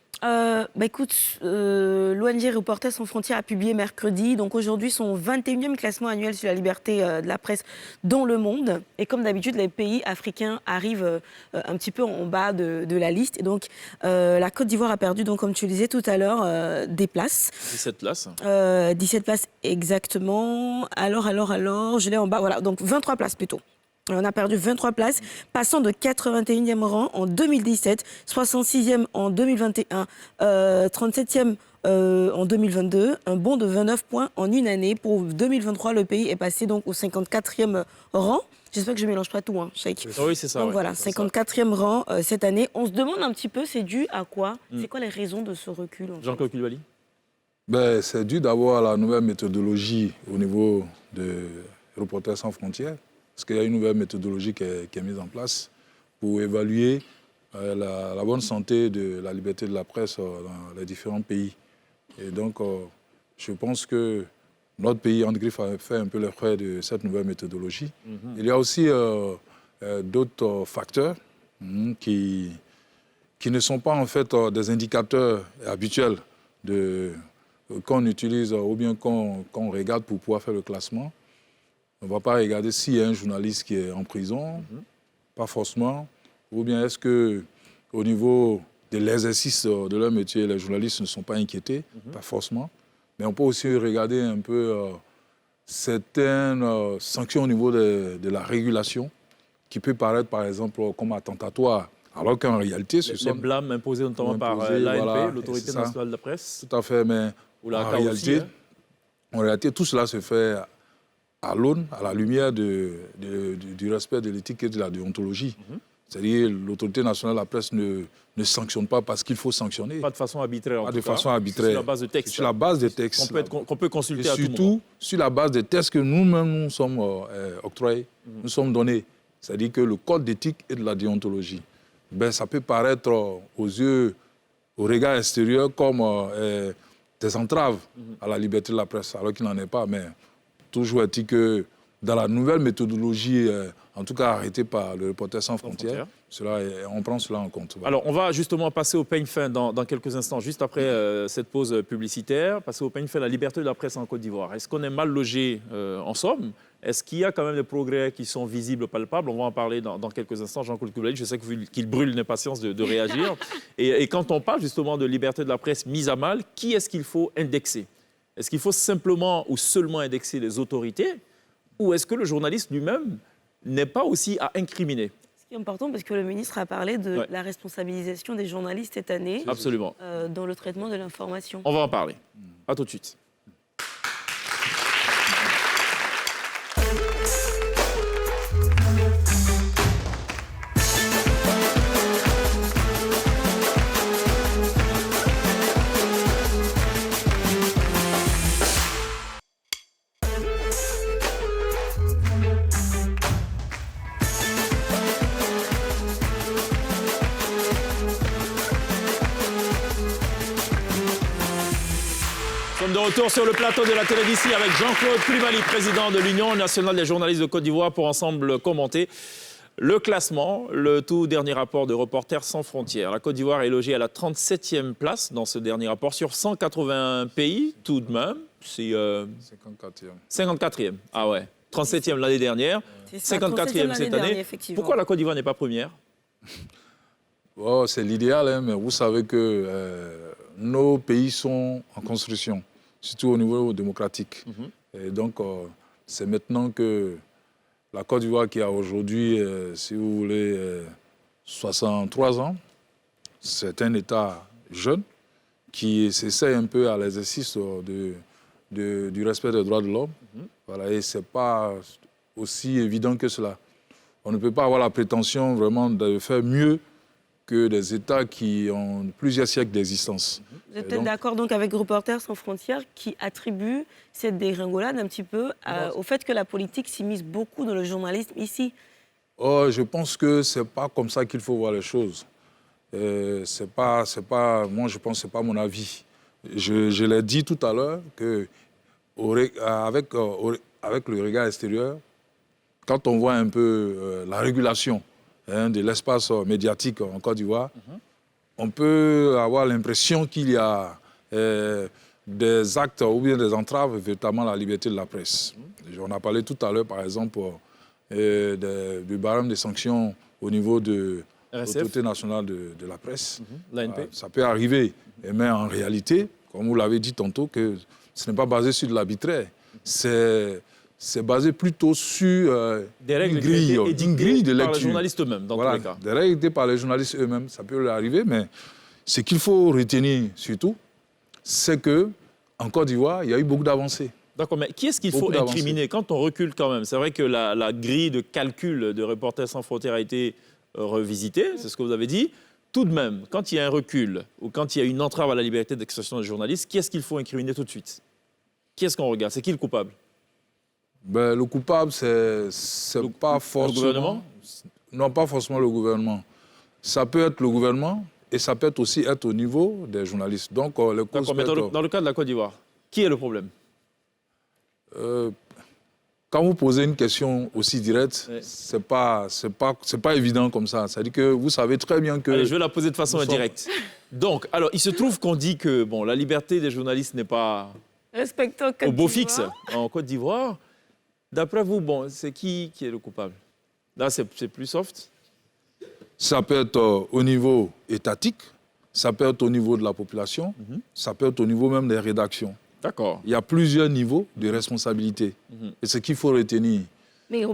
Écoute, l'ONG Reporters sans frontières a publié mercredi, donc aujourd'hui son 21e classement annuel sur la liberté de la presse dans le monde. Et comme d'habitude, les pays africains arrivent un petit peu en bas de la liste. Et donc la Côte d'Ivoire a perdu, donc, comme tu le disais tout à l'heure, des places. 17 places. 17 places exactement. Alors, je l'ai en bas, voilà, donc 23 places plutôt. On a perdu 23 places, passant de 81e rang en 2017, 66e en 2021, 37e en 2022, un bond de 29 points en une année. Pour 2023, le pays est passé donc au 54e rang. J'espère que je ne mélange pas tout, hein, Cheikh. Oui, c'est ça. Donc ouais, voilà, 54e rang cette année. On se demande un petit peu, c'est dû à quoi? C'est quoi les raisons de ce recul? Jean-Claude Coulibaly. C'est dû d'abord à la nouvelle méthodologie au niveau de Reporters sans frontières. Parce qu'il y a une nouvelle méthodologie qui est mise en place pour évaluer la bonne santé de la liberté de la presse dans les différents pays. Et donc, je pense que notre pays, André Griff, a fait un peu les frais de cette nouvelle méthodologie. Il y a aussi d'autres facteurs qui ne sont pas en fait des indicateurs habituels qu'on utilise ou bien qu'on regarde pour pouvoir faire le classement. On ne va pas regarder s'il y a un journaliste qui est en prison, pas forcément. Ou bien est-ce qu'au niveau de l'exercice de leur métier, les journalistes ne sont pas inquiétés, pas forcément. Mais on peut aussi regarder un peu certaines sanctions au niveau de la régulation qui peut paraître, par exemple, comme attentatoire. Alors qu'en réalité, ce sont... Les blâmes imposés notamment par l'ANP, voilà, l'Autorité nationale de la presse. Tout à fait, mais en réalité, tout cela se fait à l'aune, à la lumière du respect de l'éthique et de la déontologie. C'est-à-dire l'autorité nationale de la presse ne sanctionne pas parce qu'il faut sanctionner. Pas de façon arbitraire. Pas de façon arbitraire. Sur la base de textes. Sur la base des textes. Qu'on peut consulter à tout moment. Surtout sur la base des textes que nous-mêmes nous sommes octroyés, nous sommes donnés. C'est-à-dire que le code d'éthique et de la déontologie, ça peut paraître aux yeux, au regard extérieur, comme des entraves à la liberté de la presse, alors qu'il n'en est pas. Mais toujours est-il que dans la nouvelle méthodologie, en tout cas arrêtée par le Reporters sans frontières, on prend cela en compte. Voilà. Alors, on va justement passer au peigne fin dans quelques instants, juste après cette pause publicitaire, passer au peigne fin, la liberté de la presse en Côte d'Ivoire. Est-ce qu'on est mal logé en somme? Est-ce qu'il y a quand même des progrès qui sont visibles, palpables? On va en parler dans quelques instants. Jean-Claude Coulibaly, je sais qu'il brûle l'impatience de réagir. Et quand on parle justement de liberté de la presse mise à mal, qui est-ce qu'il faut indexer? Est-ce qu'il faut simplement ou seulement indexer les autorités? Ou est-ce que le journaliste lui-même n'est pas aussi à incriminer? C'est important parce que le ministre a parlé de la responsabilisation des journalistes cette année. Absolument. Dans le traitement de l'information. On va en parler. À tout de suite. Nous sommes de retour sur le plateau de la télé d'ici avec Jean-Claude Koulibaly, président de l'Union nationale des journalistes de Côte d'Ivoire, pour ensemble commenter le classement, le tout dernier rapport de Reporters sans frontières. La Côte d'Ivoire est logée à la 37e place dans ce dernier rapport sur 181 pays, tout de même. C'est 54e. 54e, ah ouais. 37e l'année dernière, 54e cette année. Pourquoi la Côte d'Ivoire n'est pas première? Oh, c'est l'idéal, hein, mais vous savez que nos pays sont en construction, surtout au niveau démocratique. Et donc, c'est maintenant que la Côte d'Ivoire, qui a aujourd'hui, si vous voulez, 63 ans, c'est un État jeune qui s'essaie un peu à l'exercice du respect des droits de l'homme. Voilà, et ce n'est pas aussi évident que cela. On ne peut pas avoir la prétention vraiment de faire mieux que des États qui ont plusieurs siècles d'existence. Vous êtes peut-être d'accord donc avec Reporters sans frontières qui attribue cette dégringolade un petit peu au fait que la politique s'immisce beaucoup dans le journalisme ici? Oh, je pense que ce n'est pas comme ça qu'il faut voir les choses. Moi, je pense que ce n'est pas mon avis. Je l'ai dit tout à l'heure qu'avec le regard extérieur, quand on voit un peu la régulation de l'espace médiatique en Côte d'Ivoire, on peut avoir l'impression qu'il y a des actes ou bien des entraves véritablement à la liberté de la presse. On a parlé tout à l'heure, par exemple, du barème des sanctions au niveau de l'Autorité nationale de la presse. L'ANP. Ça peut arriver, mais en réalité, comme vous l'avez dit tantôt, que ce n'est pas basé sur de l'arbitraire. C'est basé plutôt sur des règles une grille de lecture. Par les journalistes eux-mêmes, dans tous les cas. Des règles édictées par les journalistes eux-mêmes, ça peut leur arriver, mais ce qu'il faut retenir surtout, c'est qu'en Côte d'Ivoire, il y a eu beaucoup d'avancées. D'accord, mais qui est-ce qu'il faut incriminer quand on recule quand même? C'est vrai que la grille de calcul de Reporters sans frontières a été revisitée, c'est ce que vous avez dit. Tout de même, quand il y a un recul ou quand il y a une entrave à la liberté d'expression des journalistes, qui est-ce qu'il faut incriminer tout de suite? Qui est-ce qu'on regarde? C'est qui le coupable? Ben, le coupable, c'est pas forcément... Le gouvernement? Non, pas forcément le gouvernement. Ça peut être le gouvernement et ça peut aussi être au niveau des journalistes. Donc, les causes... D'accord, mais dans le cas de la Côte d'Ivoire, qui est le problème? Quand vous posez une question aussi directe, c'est pas évident comme ça. C'est-à-dire que vous savez très bien que... Allez, je vais la poser de façon indirecte. Donc, alors, il se trouve qu'on dit que bon, la liberté des journalistes n'est pas au beau fixe en Côte d'Ivoire. D'après vous, bon, c'est qui est le coupable? Là, c'est plus soft? Ça peut être au niveau étatique, ça peut être au niveau de la population, ça peut être au niveau même des rédactions. D'accord. Il y a plusieurs niveaux de responsabilité. Et ce qu'il faut retenir.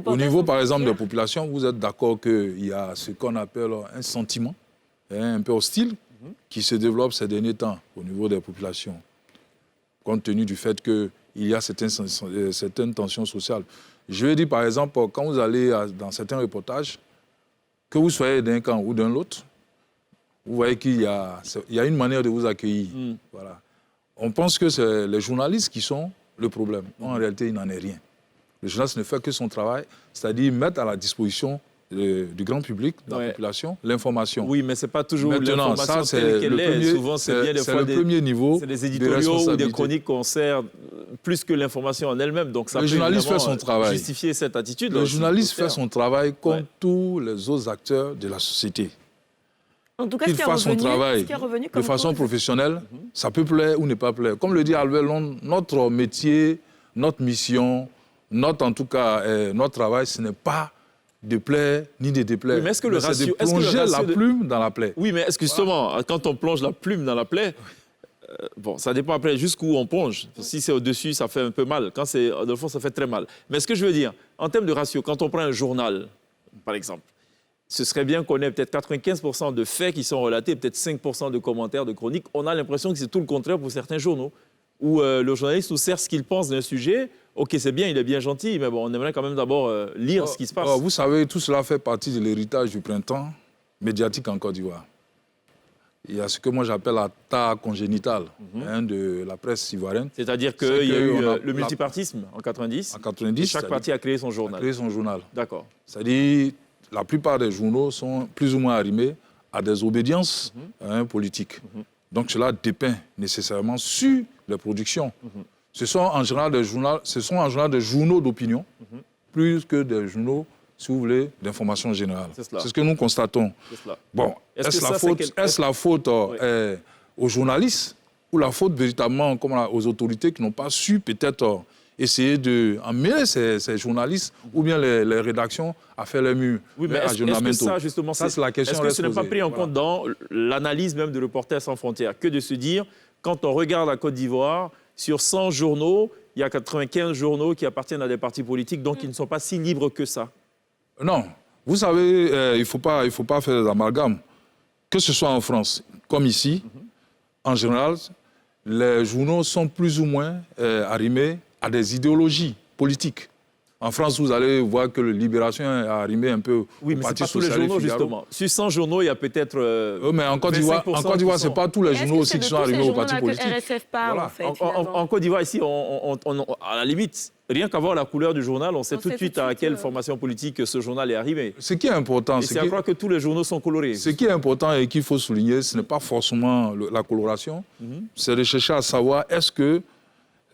Au niveau, par exemple, des populations, vous êtes d'accord qu'il y a ce qu'on appelle un sentiment un peu hostile qui se développe ces derniers temps au niveau des populations, compte tenu du fait qu'il y a certaines tensions sociales. Je vais dire, par exemple, quand vous allez dans certains reportages, que vous soyez d'un camp ou d'un autre, vous voyez qu'il y a une manière de vous accueillir. Voilà. On pense que c'est les journalistes qui sont le problème. En réalité, il n'en est rien. Le journaliste ne fait que son travail, c'est-à-dire mettre à la disposition du grand public, de la population, l'information. Oui, mais ce n'est pas toujours l'information telle qu'elle est. Souvent, c'est bien des fois premier niveau. C'est des éditoriaux ou des chroniques qu'on sert plus que l'information en elle-même. Donc ça le journaliste fait son travail. Justifier cette attitude. Le journaliste fait son travail comme tous les autres acteurs de la société. En tout cas, qu'il fasse son travail de façon professionnelle, ça peut plaire ou ne pas plaire. Comme le dit Albert Londres, notre métier, notre mission, notre travail, ce n'est pas de plaire ni de déplaire. Oui, mais est-ce que le ratio... C'est de plonger la plume dans la plaie. Oui, mais est-ce que justement, quand on plonge la plume dans la plaie, bon, ça dépend après jusqu'où on plonge. Si c'est au-dessus, ça fait un peu mal. Quand c'est au fond, ça fait très mal. Mais ce que je veux dire, en termes de ratio, quand on prend un journal, par exemple, ce serait bien qu'on ait peut-être 95% de faits qui sont relatés, peut-être 5% de commentaires, de chroniques. On a l'impression que c'est tout le contraire pour certains journaux, où le journaliste nous sert ce qu'il pense d'un sujet. OK, c'est bien, il est bien gentil, mais bon, on aimerait quand même d'abord lire ce qui se passe. Vous savez, tout cela fait partie de l'héritage du printemps médiatique en Côte d'Ivoire. Il y a ce que moi j'appelle la tare congénitale de la presse ivoirienne. C'est-à-dire qu'il y a eu le multipartisme en 90. En 90. Et chaque parti a créé son journal. D'accord. C'est-à-dire la plupart des journaux sont plus ou moins arrimés à des obédiences politiques. Donc cela dépeint nécessairement sur les productions. Ce sont en général des journaux d'opinion, plus que des journaux, si vous voulez, d'information générale. C'est ce que nous constatons. Bon, est-ce la faute aux journalistes ou la faute véritablement aux autorités qui n'ont pas su peut-être essayer d'emmener ces journalistes ou bien les rédactions à faire les murs. Oui, mais est-ce que ça, justement, c'est la question. Est-ce que ce n'est pas pris en compte dans l'analyse même de Reporters sans frontières que de se dire, quand on regarde la Côte d'Ivoire, sur 100 journaux, il y a 95 journaux qui appartiennent à des partis politiques, donc ils ne sont pas si libres que ça? Non. Vous savez, il ne faut pas faire des amalgames. Que ce soit en France comme ici, en général, les journaux sont plus ou moins arrimés à des idéologies politiques. En France, vous allez voir que la Libération est arrimée un peu au Parti socialiste. Oui, mais ce n'est pas tous les journaux, justement. Sur 100 journaux, il y a peut-être mais en Côte d'Ivoire, ce n'est pas tous les journaux aussi qui sont arrimés au Parti politique. RSF parle, en fait, en Côte d'Ivoire, ici, à la limite, rien qu'à voir la couleur du journal, on sait tout de suite à quelle formation politique ce journal est arrivé. Ce qui est important, c'est à croire que tous les journaux sont colorés. Ce qui est important et qu'il faut souligner, ce n'est pas forcément la coloration, c'est de chercher à savoir est-ce que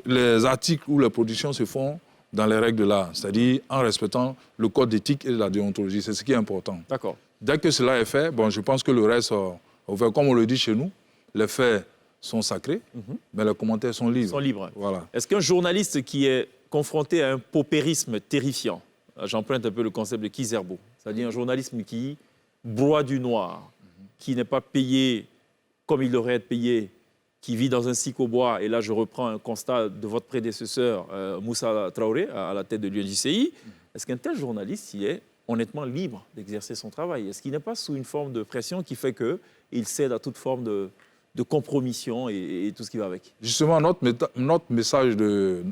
les articles ou les productions se font dans les règles de l'art, c'est-à-dire en respectant le code d'éthique et de la déontologie. C'est ce qui est important. D'accord. Dès que cela est fait, je pense que le reste, comme on le dit chez nous, les faits sont sacrés, mais les commentaires sont libres. Sont libres. Voilà. Est-ce qu'un journaliste qui est confronté à un paupérisme terrifiant, j'emprunte un peu le concept de Kizerbo, c'est-à-dire un journalisme qui broie du noir, qui n'est pas payé comme il devrait être payé, qui vit dans un psychobois, et là je reprends un constat de votre prédécesseur, Moussa Traoré, à la tête de l'UNJCI, est-ce qu'un tel journaliste y est honnêtement libre d'exercer son travail? Est-ce qu'il n'est pas sous une forme de pression qui fait qu'il cède à toute forme de compromission et tout ce qui va avec? Justement, notre message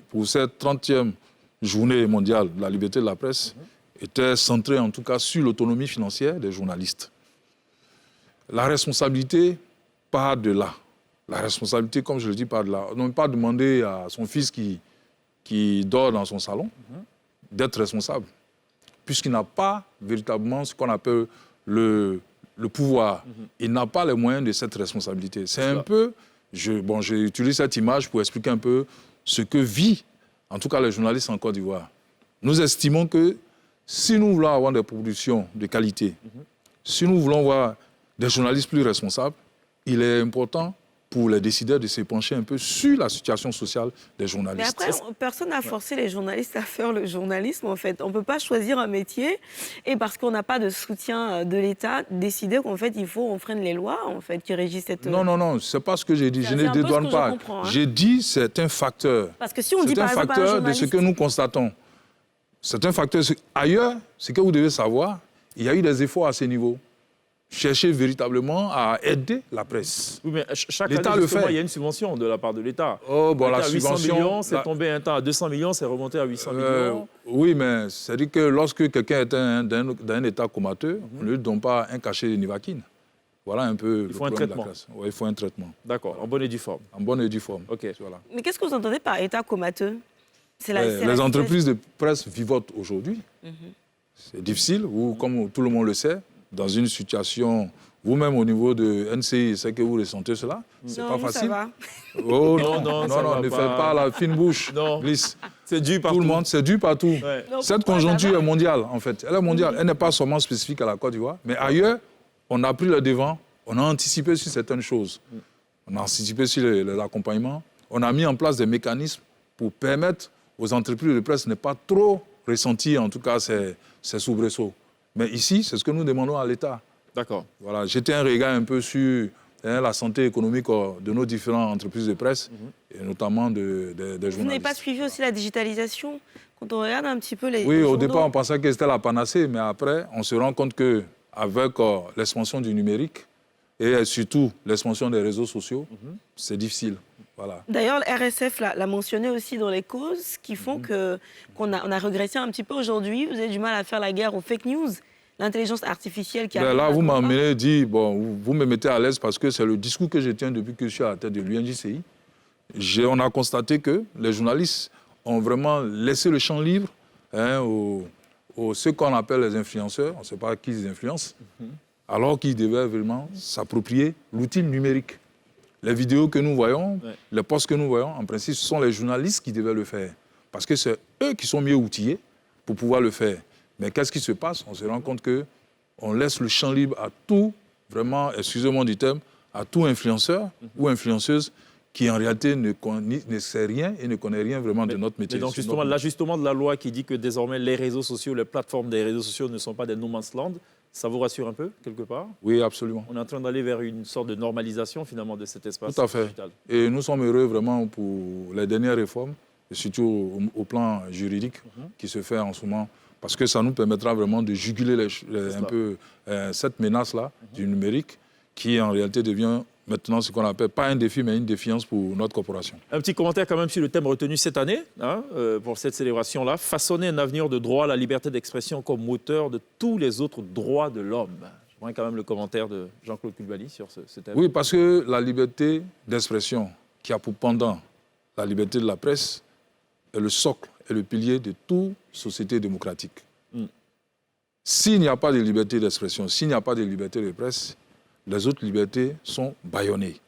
pour cette 30e journée mondiale de la liberté de la presse était centré en tout cas sur l'autonomie financière des journalistes. La responsabilité part de là. La responsabilité, comme je le dis, part de là. On ne peut pas demander à son fils qui dort dans son salon d'être responsable, puisqu'il n'a pas véritablement ce qu'on appelle le pouvoir. Il n'a pas les moyens de cette responsabilité. C'est un peu... j'utilise cette image pour expliquer un peu ce que vit, en tout cas les journalistes en Côte d'Ivoire. Nous estimons que si nous voulons avoir des productions de qualité, si nous voulons voir des journalistes plus responsables, il est important pour les décideurs de se pencher un peu sur la situation sociale des journalistes. Mais après, personne n'a forcé les journalistes à faire le journalisme, en fait. On ne peut pas choisir un métier et parce qu'on n'a pas de soutien de l'État, décider qu'en fait, il faut qu'on freine les lois, en fait, qui régissent cette... Non, ce n'est pas ce que j'ai dit. Je ne dédouane pas. J'ai dit c'est un facteur. Parce que si on dit par exemple... C'est un facteur de ce que nous constatons. C'est un facteur... Ailleurs, ce que vous devez savoir, il y a eu des efforts à ce niveau. Chercher véritablement à aider la presse. Oui, mais chaque année, justement, il y a une subvention de la part de l'État. La subvention... 800 millions, c'est tombé un temps à 200 millions, c'est remonté à 800 millions. Oui, mais c'est-à-dire que lorsque quelqu'un est dans un état comateux, on ne lui donne pas un cachet de Nivaquine. Voilà un peu il faut un traitement. Il faut un traitement. D'accord, en bonne et due forme. En bonne et due forme. OK. Voilà. Mais qu'est-ce que vous entendez par état comateux? Les entreprises de presse vivotent aujourd'hui. C'est difficile, ou comme tout le monde le sait, dans une situation, vous-même au niveau de NCI, c'est que vous ressentez cela. C'est pas facile. Ça va. Oh non, ne faites pas la fine bouche. Non. Glisse. C'est dû partout. Tout le monde, c'est dû partout. Ouais. Non, cette conjoncture est mondiale, en fait. Elle est mondiale. Elle n'est pas seulement spécifique à la Côte d'Ivoire, mais ailleurs, on a pris le devant, on a anticipé sur certaines choses. On a anticipé sur les accompagnements. On a mis en place des mécanismes pour permettre aux entreprises de presse de ne pas trop ressentir, en tout cas, ces soubresauts. Mais ici, c'est ce que nous demandons à l'État. D'accord. Voilà, jeter un regard un peu sur la santé économique de nos différentes entreprises de presse, et notamment des journalistes. Vous n'avez pas suivi aussi la digitalisation? Quand on regarde un petit peu les Oui, journaux... au départ, on pensait que c'était la panacée, mais après, on se rend compte qu'avec l'expansion du numérique et surtout l'expansion des réseaux sociaux, c'est difficile. Voilà. D'ailleurs, le RSF l'a mentionné aussi dans les causes qui font qu'on a régressé un petit peu aujourd'hui. Vous avez du mal à faire la guerre aux fake news, l'intelligence artificielle qui arrive. Là, vous m'amenez dit, vous me mettez à l'aise parce que c'est le discours que je tiens depuis que je suis à la tête de l'UNJCI. On a constaté que les journalistes ont vraiment laissé le champ libre aux ceux qu'on appelle les influenceurs. On ne sait pas qui ils influencent, alors qu'ils devaient vraiment s'approprier l'outil numérique. Les vidéos que nous voyons, les posts que nous voyons, en principe, ce sont les journalistes qui devaient le faire. Parce que c'est eux qui sont mieux outillés pour pouvoir le faire. Mais qu'est-ce qui se passe? On se rend compte qu'on laisse le champ libre à tout, vraiment, excusez-moi du terme, à tout influenceur ou influenceuse qui en réalité ne sait rien et ne connaît rien vraiment de notre métier. Mais donc justement, l'ajustement de la loi qui dit que désormais les réseaux sociaux, les plateformes des réseaux sociaux ne sont pas des no man's land, ça vous rassure un peu, quelque part? Oui, absolument. On est en train d'aller vers une sorte de normalisation finalement de cet espace Tout à fait. digital. Et nous sommes heureux vraiment pour les dernières réformes, et surtout au plan juridique qui se fait en ce moment, parce que ça nous permettra vraiment de juguler un peu cette menace-là du numérique qui en réalité devient maintenant ce qu'on appelle pas un défi mais une défiance pour notre corporation. Un petit commentaire quand même sur le thème retenu cette année, pour cette célébration-là, façonner un avenir de droit à la liberté d'expression comme moteur de tous les autres droits de l'homme. Je voudrais quand même le commentaire de Jean-Claude Coulibaly sur ce thème. Oui, parce que la liberté d'expression qui a pour pendant la liberté de la presse est le socle, est le pilier de toute société démocratique. S'il n'y a pas de liberté d'expression, s'il n'y a pas de liberté de presse, les autres libertés sont bâillonnées.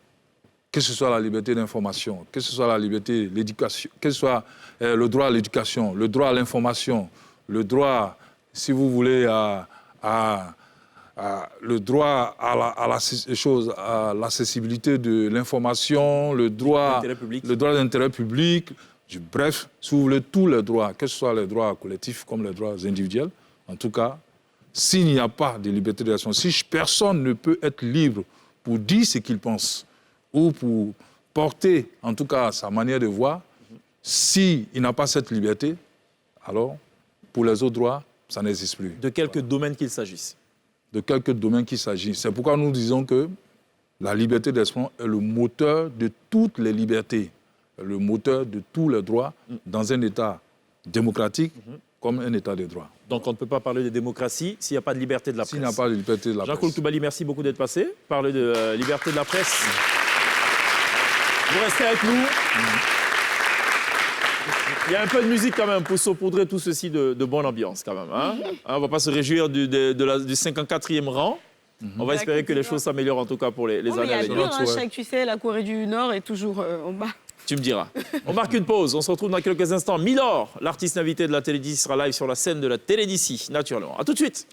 Que ce soit la liberté d'information, que ce soit la liberté de l'éducation, que ce soit le droit à l'éducation, le droit à l'information, le droit, si vous voulez, le droit à l'accessibilité de l'information, le droit d'intérêt public, bref, si vous voulez, tous les droits, que ce soit les droits collectifs comme les droits individuels, en tout cas, s'il n'y a pas de liberté d'expression, si personne ne peut être libre pour dire ce qu'il pense ou pour porter, en tout cas, sa manière de voir, s'il n'a pas cette liberté, alors, pour les autres droits, ça n'existe plus. De quelques domaines qu'il s'agisse. De quelques domaines qu'il s'agisse. C'est pourquoi nous disons que la liberté d'expression est le moteur de toutes les libertés, le moteur de tous les droits dans un État démocratique comme un État de droit. Donc on ne peut pas parler de démocratie s'il n'y a pas de liberté de la presse. S'il n'y a pas de liberté de la presse. Jean-Claude Coulibaly, merci beaucoup d'être passé. Parler de liberté de la presse. Vous restez avec nous. Il y a un peu de musique quand même pour saupoudrer tout ceci de bonne ambiance quand même. On ne va pas se réjouir du 54e rang. On va espérer que les choses s'améliorent en tout cas pour les années à venir. Il y a dur, chaque, tu sais, la Corée du Nord est toujours en bas. Tu me diras. On marque une pause. On se retrouve dans quelques instants. Milor, l'artiste invité de la télé d'ici, sera live sur la scène de la télé d'ici, naturellement. A tout de suite.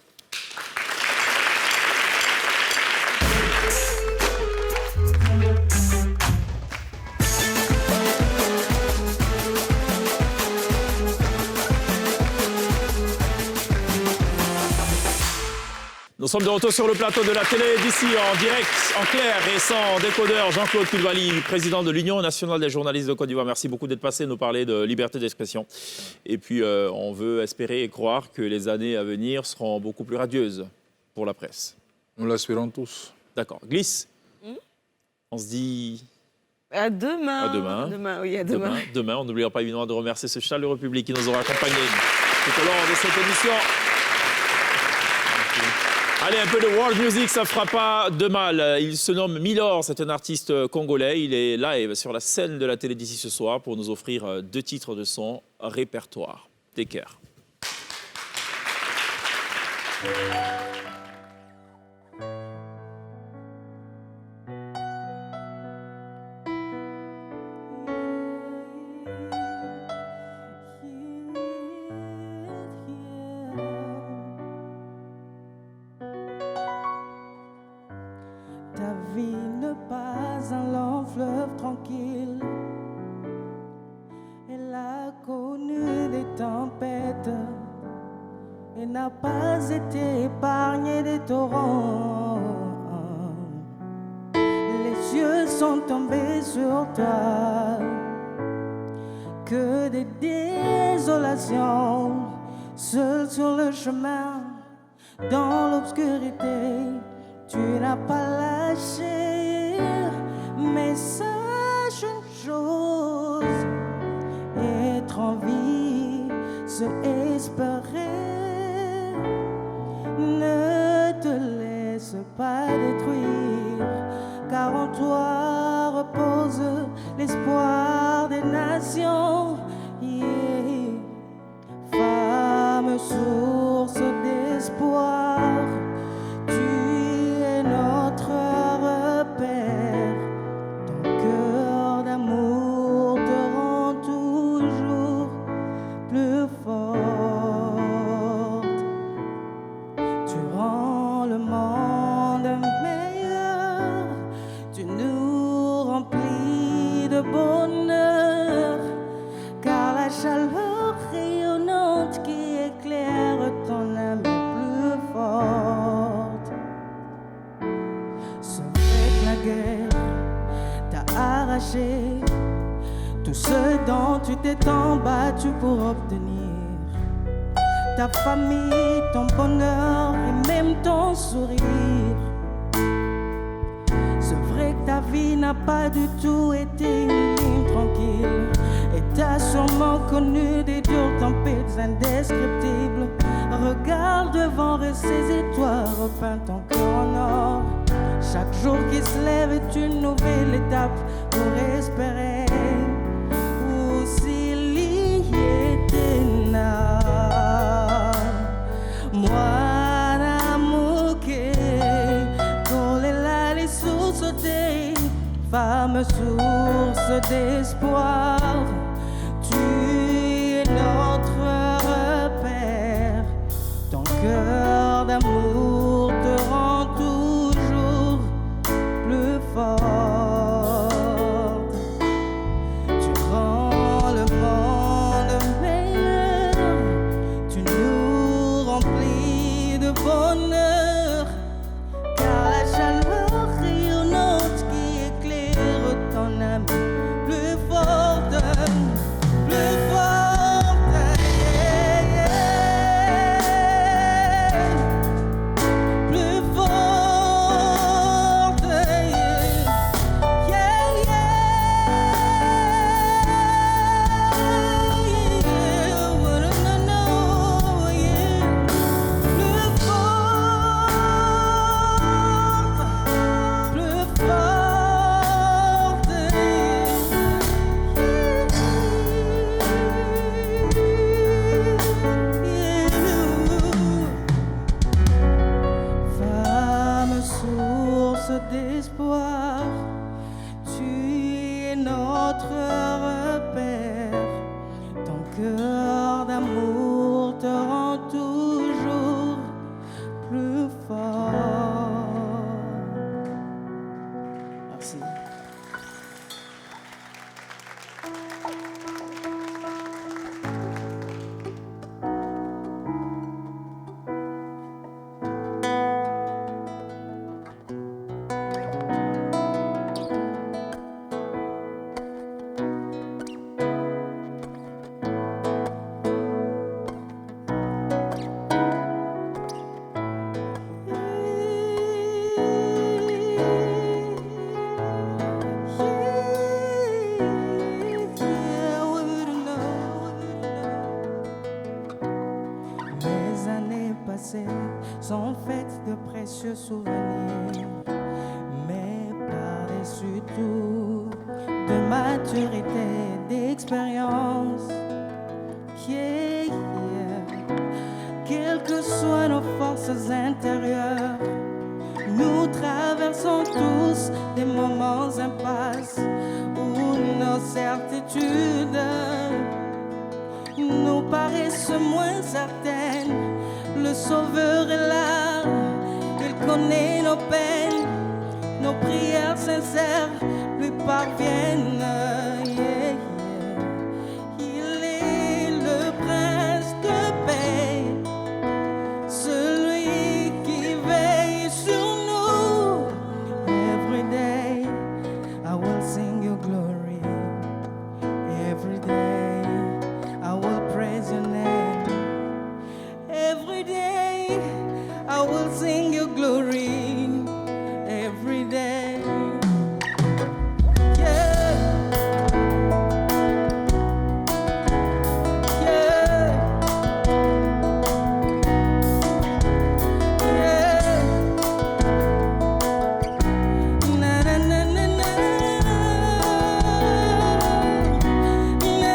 Nous sommes de retour sur le plateau de la télé d'ici, en direct, en clair et sans décodeur. Jean-Claude Coulibaly, président de l'Union nationale des journalistes de Côte d'Ivoire. Merci beaucoup d'être passé nous parler de liberté d'expression. Et puis, on veut espérer et croire que les années à venir seront beaucoup plus radieuses pour la presse. Nous l'espérons tous. D'accord. Glisse. On se dit... À demain. À demain. Oui, à demain. Demain. On n'oubliera pas évidemment de remercier ce chaleureux public qui nous aura accompagnés tout au long de cette émission. Allez, un peu de world music, ça ne fera pas de mal. Il se nomme Milor, c'est un artiste congolais. Il est live sur la scène de la télé d'ici ce soir pour nous offrir 2 titres de son répertoire. Take care. Ta vie n'est pas un long fleuve tranquille. Elle a connu des tempêtes et n'a pas été épargnée des torrents. Les yeux sont tombés sur toi, que des désolations, seul sur le chemin, dans l'obscurité. Tu n'as pas lâché, mais sache une chose, être en vie, se espérer. Ne te laisse pas détruire, car en toi repose l'espoir des nations. Yeah. Femme, source d'espoir, tu es notre repère ce dont tu t'es tant battu pour obtenir. Ta famille, ton bonheur et même ton sourire. C'est vrai que ta vie n'a pas du tout été une ligne tranquille. Et t'as sûrement connu des dures tempêtes indescriptibles. Regarde devant et saisis-toi, repeins ton cœur en or. Chaque jour qui se lève est une nouvelle étape pour espérer. Ou s'il y était là. Moi, l'amour qui collé là les sous-sautés, femme source d'espoir. Tu es notre repère. Ton cœur d'amour te rend toujours plus fort. Tu rends le monde meilleur. Tu nous remplis de bonheur. Car la chaleur rayonnante qui éclaire ton âme plus forte, plus forte. D'espoir, tu es notre repère. Ton cœur d'amour te rend toujours plus fort. Merci. Sont faites de précieux souvenirs, mais par-dessus tout, de maturité et d'expérience. Quelles que soient nos forces intérieures, nous traversons tous des moments impasses où nos certitudes nous paraissent moins certaines. Le Sauveur est là, il connaît nos peines, nos prières sincères lui parviennent. Il est le prince de paix, celui qui veille sur nous. Every day I will sing your glory. Every day I will praise your name. Every day I will sing your glory. Every day. Na na na na na. Na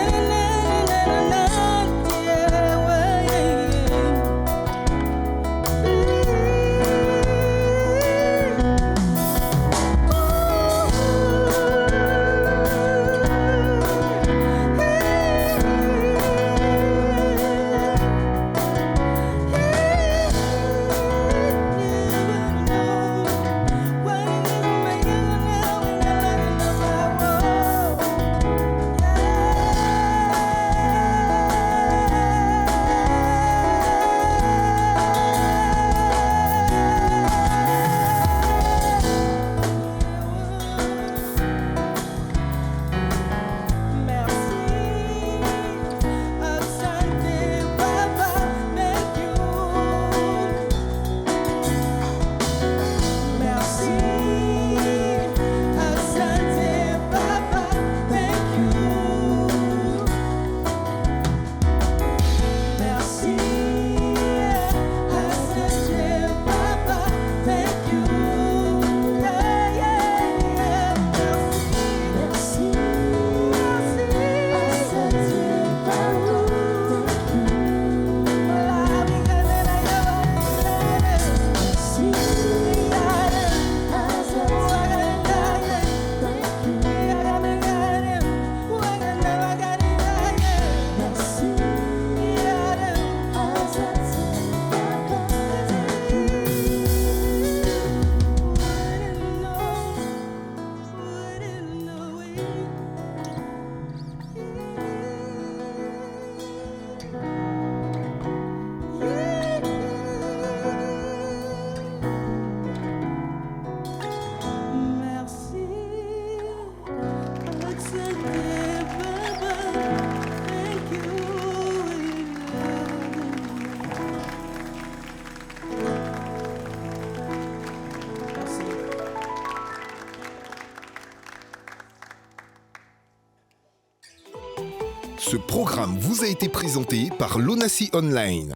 Ce programme vous a été présenté par l'ONACI Online.